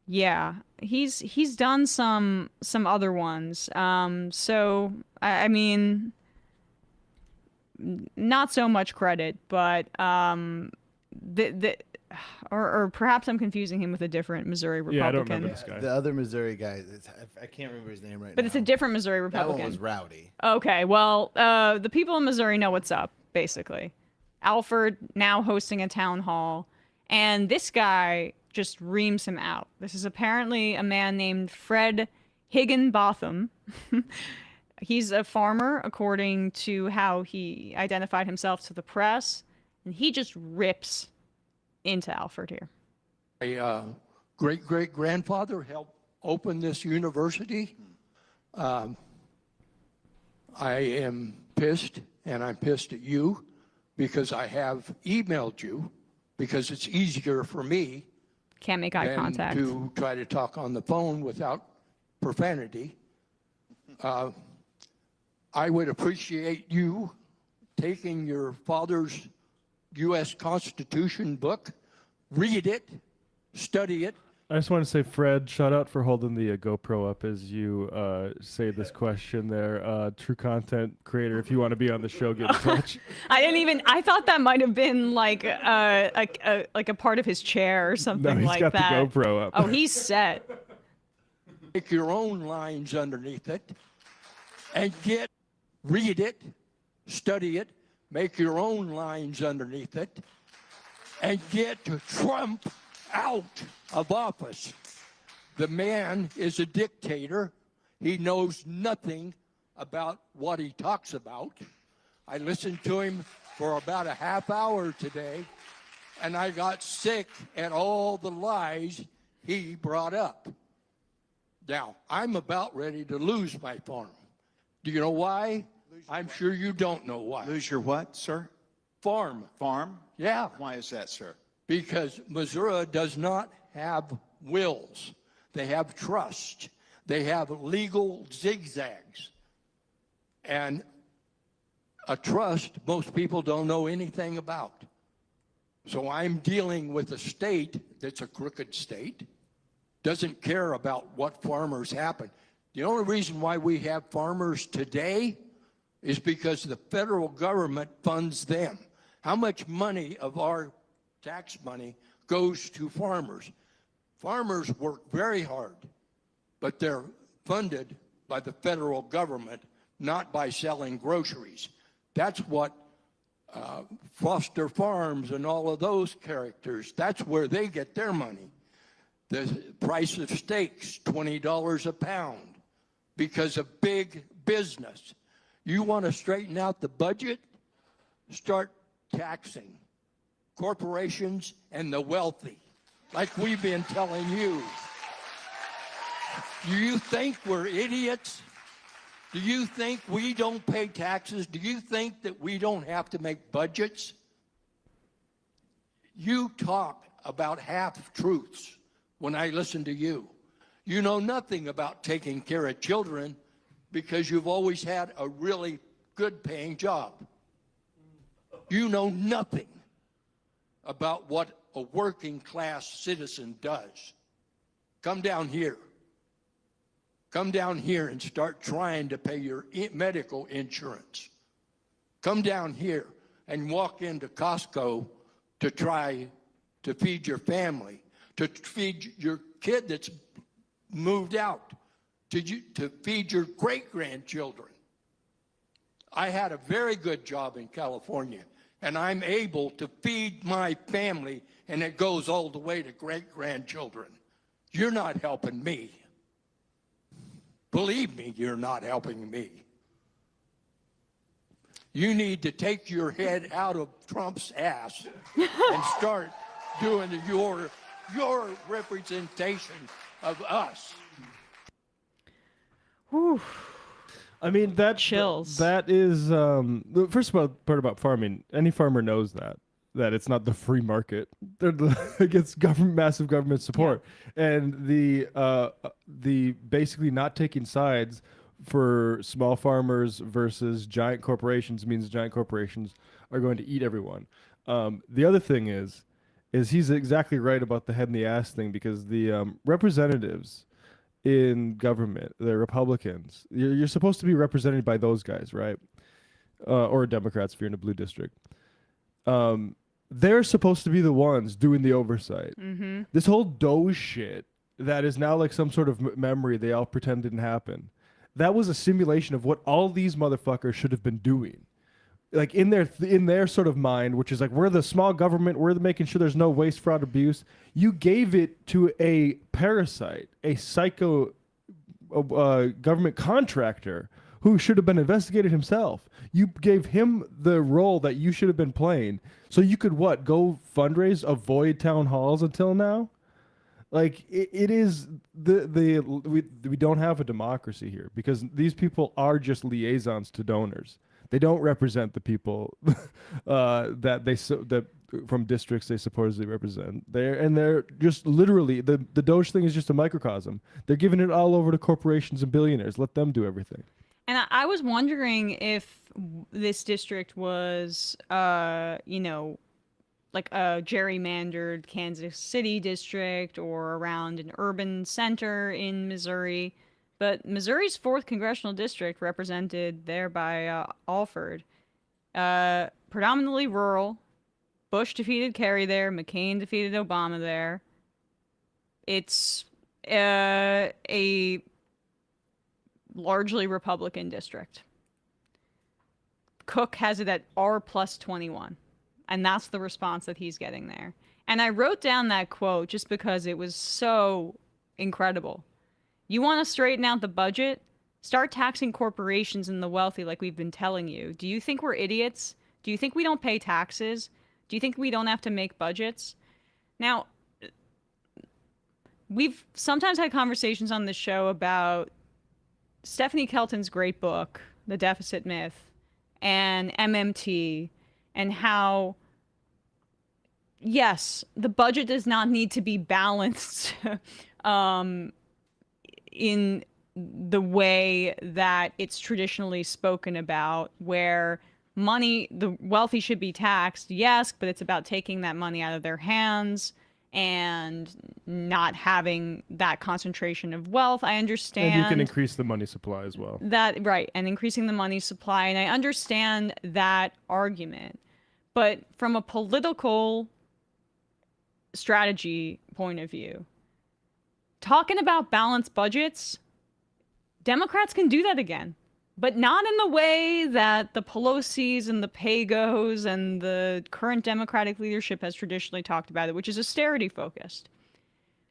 Yeah, he's done some other ones. So I mean, not so much credit, but or perhaps I'm confusing him with a different Missouri Republican. Yeah, I don't remember this guy. The other Missouri guy, I can't remember his name right now. But it's a different Missouri Republican. That one was rowdy. Okay, well, the people in Missouri know what's up, basically. Alford now hosting a town hall, and this guy just reams him out. This is apparently a man named Fred Higginbotham. He's a farmer, according to how he identified himself to the press, and he just rips into Alford here. My great-great-grandfather helped open this university. I am pissed, and I'm pissed at you because I have emailed you because it's easier for me Can't make eye contact. to try to talk on the phone without profanity. I would appreciate you taking your father's U.S. Constitution book, read it, study it. I just want to say, Fred, shout out for holding the GoPro up as you say this question there. True content creator, if you want to be on the show, get in touch. I thought that might have been like a part of his chair or something like that. No, he's got the GoPro up. Oh, he's set. Make your own lines underneath it and read it, study it, make your own lines underneath it, and get Trump out of office. The man is a dictator. He knows nothing about what he talks about. I listened to him for about a half hour today, and I got sick at all the lies he brought up. Now, I'm about ready to lose my farm. Do you know why? I'm sure you don't know why. Lose your what, sir? Farm. Farm? Yeah. Why is that, sir? Because Missouri does not have wills. They have trust. They have legal zigzags. And a trust, most people don't know anything about. So I'm dealing with a state that's a crooked state, doesn't care about what farmers happen. The only reason why we have farmers today is because the federal government funds them. How much money of our tax money goes to farmers? Farmers work very hard, but they're funded by the federal government, not by selling groceries. That's what Foster Farms and all of those characters, that's where they get their money. The price of steaks, $20 a pound, because of big business. You want to straighten out the budget? Start taxing corporations and the wealthy, like we've been telling you. Do you think we're idiots? Do you think we don't pay taxes? Do you think that we don't have to make budgets? You talk about half-truths when I listen to you. You know nothing about taking care of children because you've always had a really good-paying job. You know nothing about what a working-class citizen does. Come down here. Come down here and start trying to pay your medical insurance. Come down here and walk into Costco to try to feed your family, to feed your kid that's moved out, to feed your great-grandchildren. I had a very good job in California, and I'm able to feed my family, and it goes all the way to great-grandchildren. You're not helping me. Believe me, you're not helping me. You need to take your head out of Trump's ass and start doing your representation of us. Whew. I mean, that chills. That is the first part about farming. Any farmer knows that it's not the free market. They're against massive government support, and the basically not taking sides for small farmers versus giant corporations means giant corporations are going to eat everyone. The other thing is he's exactly right about the head in the ass thing, because the representatives in government, the Republicans, you're supposed to be represented by those guys, right? Or Democrats if you're in a blue district. They're supposed to be the ones doing the oversight. Mm-hmm. This whole Doge shit that is now like some sort of memory they all pretend didn't happen. That was a simulation of what all these motherfuckers should have been doing. Like in their sort of mind, which is like, we're the small government, we're making sure there's no waste, fraud, abuse. You gave it to a parasite, a psycho government contractor who should have been investigated himself. You gave him the role that you should have been playing, so you could go fundraise, avoid town halls until now. Like it is we don't have a democracy here, because these people are just liaisons to donors. They don't represent the people that from districts they supposedly represent. They're just literally the Doge thing is just a microcosm. They're giving it all over to corporations and billionaires. Let them do everything. And I was wondering if this district was, like a gerrymandered Kansas City district or around an urban center in Missouri. But Missouri's 4th congressional district, represented there by Alford, predominantly rural. Bush defeated Kerry there. McCain defeated Obama there. It's a largely Republican district. Cook has it at R+21. And that's the response that he's getting there. And I wrote down that quote just because it was so incredible. You want to straighten out the budget? Start taxing corporations and the wealthy like we've been telling you. Do you think we're idiots? Do you think we don't pay taxes? Do you think we don't have to make budgets? Now, we've sometimes had conversations on the show about Stephanie Kelton's great book, The Deficit Myth, and MMT, and how, yes, the budget does not need to be balanced in the way that it's traditionally spoken about, where the wealthy should be taxed, yes, but it's about taking that money out of their hands and not having that concentration of wealth. I understand. And you can increase the money supply as well. Right, and increasing the money supply. And I understand that argument. But from a political strategy point of view, talking about balanced budgets, Democrats can do that again. But not in the way that the Pelosi's and the Pagos and the current Democratic leadership has traditionally talked about it, which is austerity focused.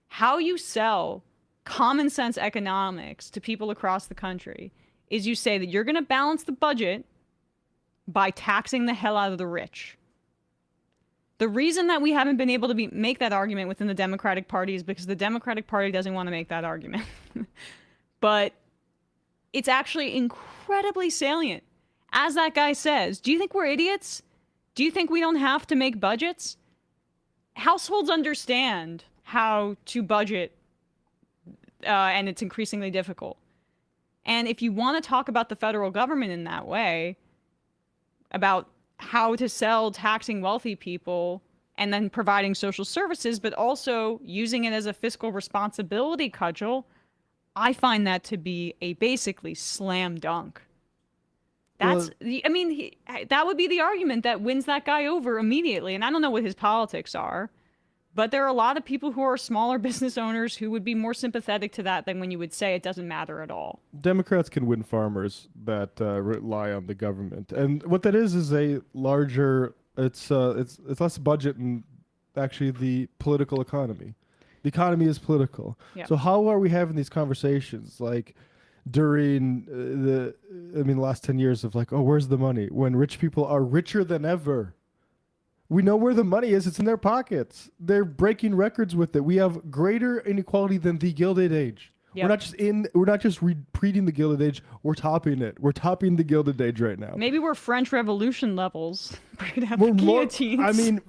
How you sell common sense economics to people across the country is you say that you're going to balance the budget by taxing the hell out of the rich. The reason that we haven't been able to make that argument within the Democratic Party is because the Democratic Party doesn't want to make that argument. But it's actually incredibly salient. As that guy says, do you think we're idiots? Do you think we don't have to make budgets? Households understand how to budget, and it's increasingly difficult. And if you want to talk about the federal government in that way, about how to sell taxing wealthy people and then providing social services, but also using it as a fiscal responsibility cudgel, I find that to be a basically slam dunk. That would be the argument that wins that guy over immediately. And I don't know what his politics are, but there are a lot of people who are smaller business owners who would be more sympathetic to that than when you would say it doesn't matter at all. Democrats can win farmers that rely on the government, and what that is a larger. It's less budget and actually the political economy. The economy is political. Yeah. So how are we having these conversations? Like, during the last 10 years of like, oh, where's the money? When rich people are richer than ever. We know where the money is. It's in their pockets. They're breaking records with it. We have greater inequality than the Gilded Age. Yep. We're not just repeating the Gilded Age. We're topping it. We're topping the Gilded Age right now. Maybe we're French Revolution levels. We're gonna have the guillotines.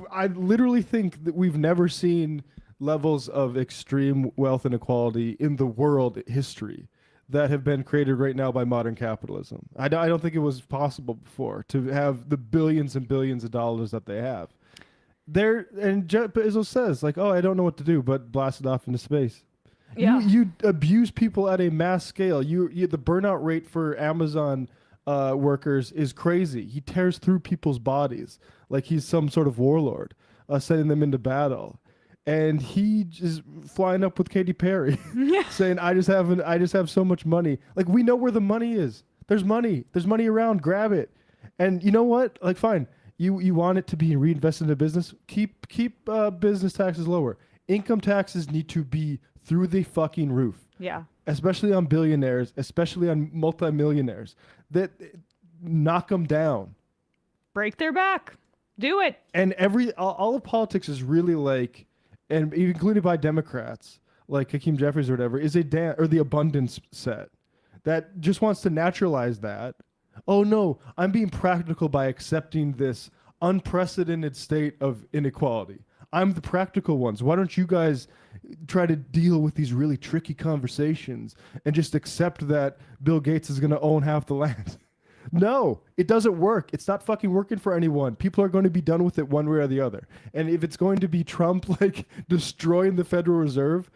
I literally think that we've never seen levels of extreme wealth inequality in the world history that have been created right now by modern capitalism. I don't think it was possible before to have the billions and billions of dollars that they have. Jeff Bezos says, like, oh, I don't know what to do but blast it off into space. Yeah. You abuse people at a mass scale. The burnout rate for Amazon workers is crazy. He tears through people's bodies like he's some sort of warlord, sending them into battle. And he just flying up with Katy Perry, saying, "I just have so much money." Like, we know where the money is. There's money around. Grab it. And you know what? Like, fine. You want it to be reinvested in a business? Keep business taxes lower. Income taxes need to be through the fucking roof. Yeah. Especially on billionaires, especially on multimillionaires. That knock them down. Break their back. Do it. And all of politics is really like, and included by Democrats like Hakeem Jeffries or whatever, is the abundance set that just wants to naturalize that. Oh no, I'm being practical by accepting this unprecedented state of inequality. I'm the practical ones. Why don't you guys try to deal with these really tricky conversations and just accept that Bill Gates is going to own half the land? No, it doesn't work. It's not fucking working for anyone. People are going to be done with it one way or the other. And if it's going to be Trump like destroying the Federal Reserve,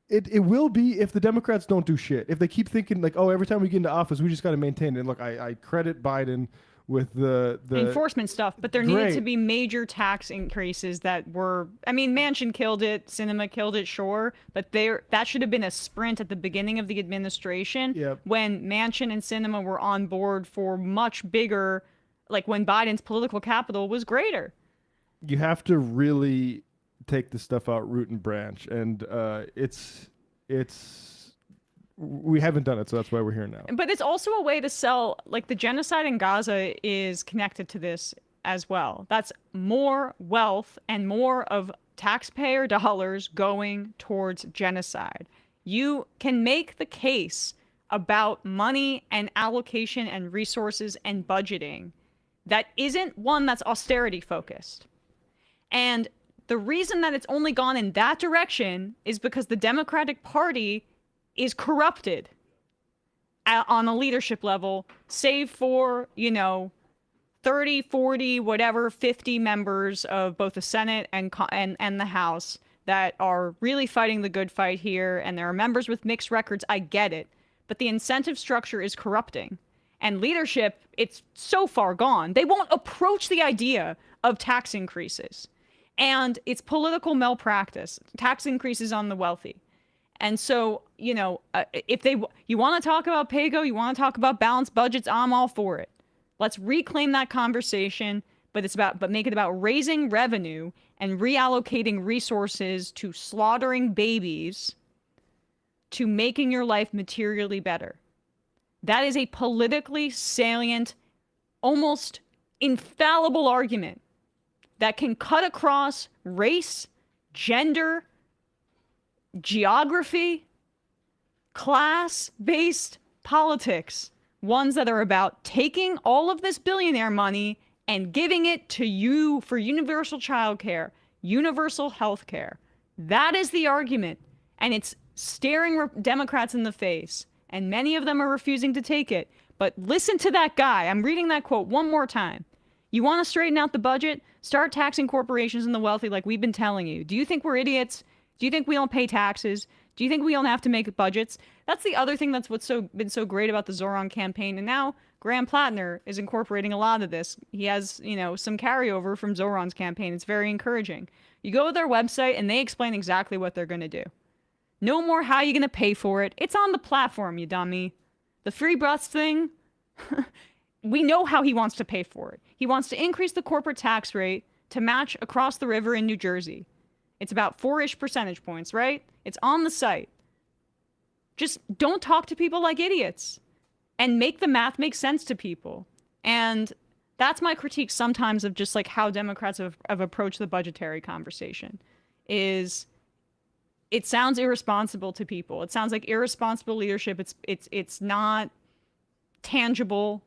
it will be if the Democrats don't do shit. If they keep thinking like, oh, every time we get into office, we just got to maintain it. And look, I credit Biden with the enforcement stuff, but there needed to be major tax increases that were, Manchin killed it, Sinema killed it, sure, but that should have been a sprint at the beginning of the administration. Yep. When Manchin and Sinema were on board for much bigger, like when Biden's political capital was greater. You have to really take this stuff out root and branch, and we haven't done it, so that's why we're here now. But it's also a way to sell, like the genocide in Gaza is connected to this as well. That's more wealth and more of taxpayer dollars going towards genocide. You can make the case about money and allocation and resources and budgeting that isn't one that's austerity focused. And the reason that it's only gone in that direction is because the Democratic Party is corrupted on a leadership level, save for, 30, 40, whatever, 50 members of both the Senate and the House that are really fighting the good fight here. And there are members with mixed records. I get it. But the incentive structure is corrupting. And leadership, it's so far gone. They won't approach the idea of tax increases. And it's political malpractice, tax increases on the wealthy. And so, if you want to talk about PAYGO, you want to talk about balanced budgets, I'm all for it. Let's reclaim that conversation, but make it about raising revenue and reallocating resources to slaughtering babies to making your life materially better. That is a politically salient, almost infallible argument that can cut across race, gender, geography, class-based politics, ones that are about taking all of this billionaire money and giving it to you for universal childcare, universal health care. That is the argument, and it's staring Democrats in the face, and many of them are refusing to take it. But listen to that guy. I'm reading that quote one more time. You want to straighten out the budget? Start taxing corporations and the wealthy like we've been telling you. Do you think we're idiots? Do you think we don't pay taxes? Do you think we don't have to make budgets? That's the other thing that's been so great about the Zoran campaign. And now Graham Plattner is incorporating a lot of this. He has, some carryover from Zoran's campaign. It's very encouraging. You go to their website and they explain exactly what they're going to do. No more how you're going to pay for it. It's on the platform, you dummy. The free bus thing, we know how he wants to pay for it. He wants to increase the corporate tax rate to match across the river in New Jersey. It's about 4-ish percentage points, right? It's on the site. just don't talk to people like idiots and make the math make sense to people. And that's my critique sometimes of just like how Democrats have approached the budgetary conversation is it sounds irresponsible to people. It sounds like irresponsible leadership. It's not tangible.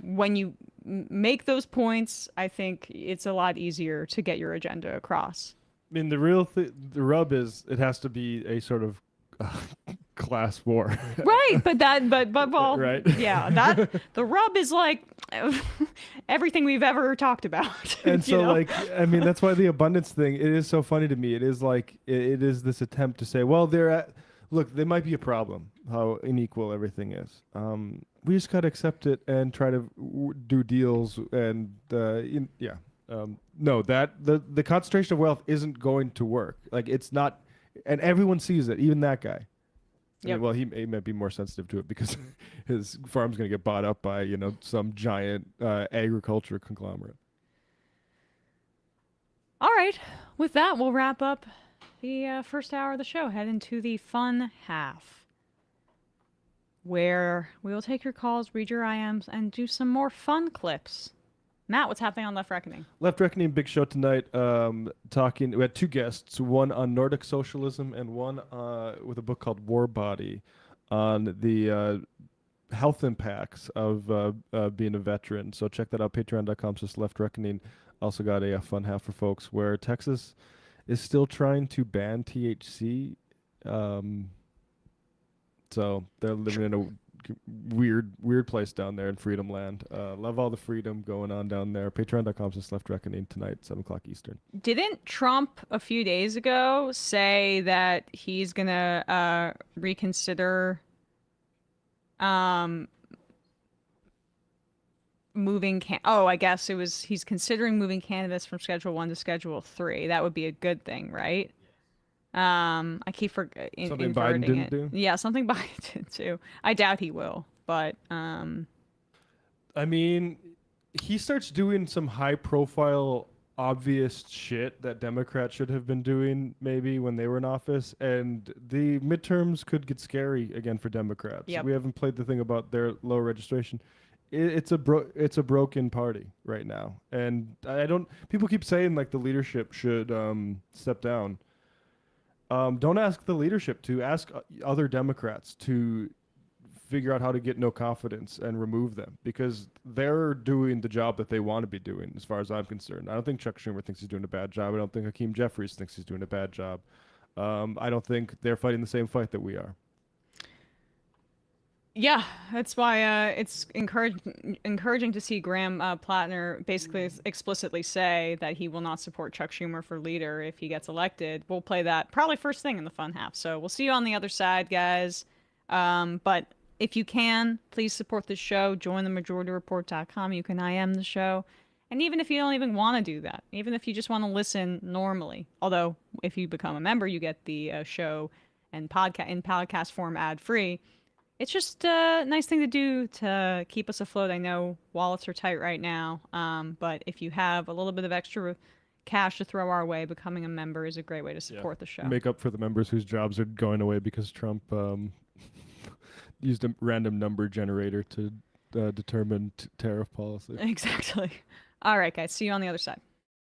When you make those points, I think it's a lot easier to get your agenda across. I mean, the rub is it has to be a sort of class war. Right, but well, right. Yeah, that the rub is like everything we've ever talked about. And so, like, I mean, that's why the abundance thing, it is so funny to me. It is like, it is this attempt to say, well, look, there might be a problem, how unequal everything is. We just got to accept it and try to do deals and, no, that the concentration of wealth isn't going to work. Like, it's not, and everyone sees it, even that guy. I mean, well, he might be more sensitive to it because his farm's going to get bought up by, some giant agriculture conglomerate. All right. With that, we'll wrap up the first hour of the show. Head into the fun half, where we will take your calls, read your IMs, and do some more fun clips. Matt, what's happening on Left Reckoning? Left Reckoning, big show tonight. We had two guests, one on Nordic socialism and one with a book called War Body on the health impacts of being a veteran. So check that out, patreon.com/Left Reckoning. Also got a fun half for folks where Texas is still trying to ban THC. So they're living in a weird place down there in Freedom Land. Love all the freedom going on down there. Patreon.com/Left Reckoning tonight, 7 o'clock Eastern. Didn't Trump a few days ago say that he's gonna reconsider moving I guess it was he's considering moving cannabis from Schedule 1 to Schedule 3. That would be a good thing, right? I keep forgetting. Something Biden didn't do? Yeah, something Biden did too. I doubt he will, but I mean, he starts doing some high-profile, obvious shit that Democrats should have been doing maybe when they were in office, and the midterms could get scary again for Democrats. Yep. We haven't played the thing about their low registration. It's a broken party right now, and people keep saying like the leadership should step down. Don't ask the leadership to. Ask other Democrats to figure out how to get no confidence and remove them, because they're doing the job that they want to be doing, as far as I'm concerned. I don't think Chuck Schumer thinks he's doing a bad job. I don't think Hakeem Jeffries thinks he's doing a bad job. I don't think they're fighting the same fight that we are. Yeah, that's why it's encouraging to see Graham Plattner basically explicitly say that he will not support Chuck Schumer for leader if he gets elected. We'll play that probably first thing in the fun half. So we'll see you on the other side, guys. But if you can, please support the show. Join the MajorityReport.com. You can IM the show. And even if you don't even want to do that, even if you just want to listen normally, although if you become a member, you get the show and podcast form ad-free. It's just a nice thing to do to keep us afloat. I know wallets are tight right now, but if you have a little bit of extra cash to throw our way, becoming a member is a great way to support the show. Make up for the members whose jobs are going away because Trump used a random number generator to determine tariff policy. Exactly. All right, guys. See you on the other side.